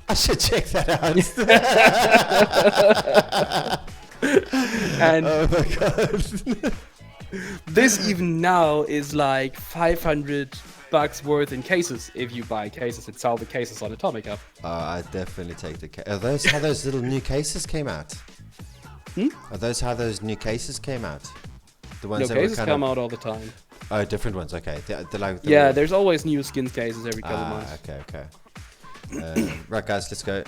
I should check that out. And Oh my god. this even now is like $500 worth in cases if you buy cases and sell the cases on Atomic Hub. I definitely take the case. Are those how those little new cases came out? Are those how those new cases came out? The ones No, that cases were come out all the time. Oh, different ones. Okay. They're like the Yeah, there's always new skin cases every couple months. Okay. Right, guys, let's go.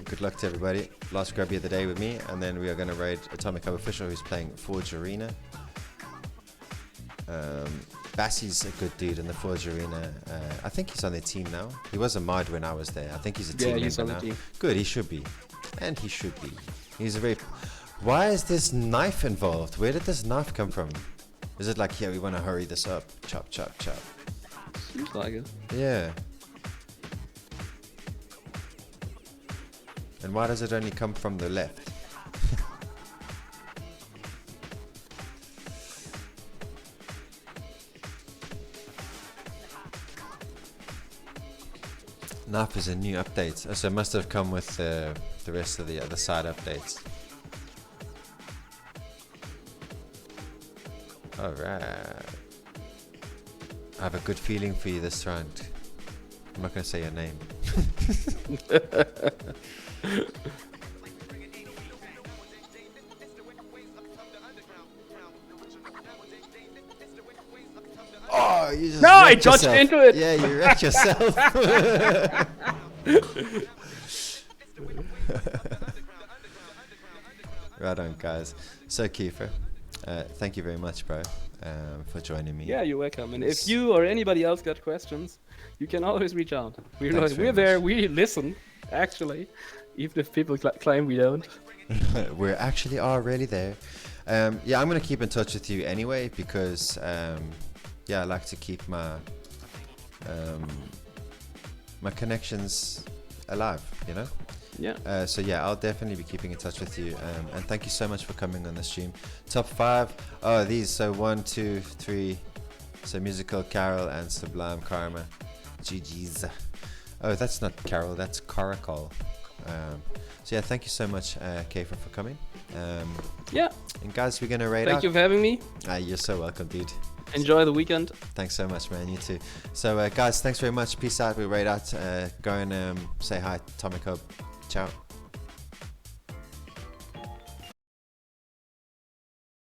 Good luck to everybody. Last grubby of the day with me, and then we are going to raid Atomic Hub Official, who's playing Forge Arena. Bassie's a good dude in the Forge Arena. I think he's on their team now. He was a mod when I was there. I think he's a team member he's on now. the team. Good, he should be. And he should be. He's a very... Why is this knife involved? Where did this knife come from? Is it like, yeah, we want to hurry this up? Chop, chop, chop. Seems like it. Yeah. And why does it only come from the left? Knife is a new update, so it must have come with the rest of the other side updates. Alright. I have a good feeling for you this round. I'm not going to say your name. Oh, you just No, I wrecked dodged yourself. into it. Yeah, you wrecked yourself. Right on, guys. So, Kaefer, thank you very much, bro, for joining me. Yeah, you're welcome. And if you or anybody else got questions, you can always reach out. Thanks very We're there. much. We listen, actually, even if people claim we don't. We actually are really there. Yeah, I'm going to keep in touch with you anyway because, yeah, I like to keep my my connections alive, you know? Yeah. So yeah, I'll definitely be keeping in touch with you. And thank you so much for coming on the stream. Top 5. Oh, these. So 1, 2, 3. So Musical Carol and Sublime Karma. GG's. Oh, that's not Carol. That's Caracol. So yeah, thank you so much, Kaefer, for coming. Yeah. And guys, we're gonna raid Thank out. you for having me. You're so welcome, dude. Enjoy the weekend. Thanks so much, man. You too. So guys, thanks very much. Peace out. We'll raid out. Go and say hi, Atomic Hub. Ciao.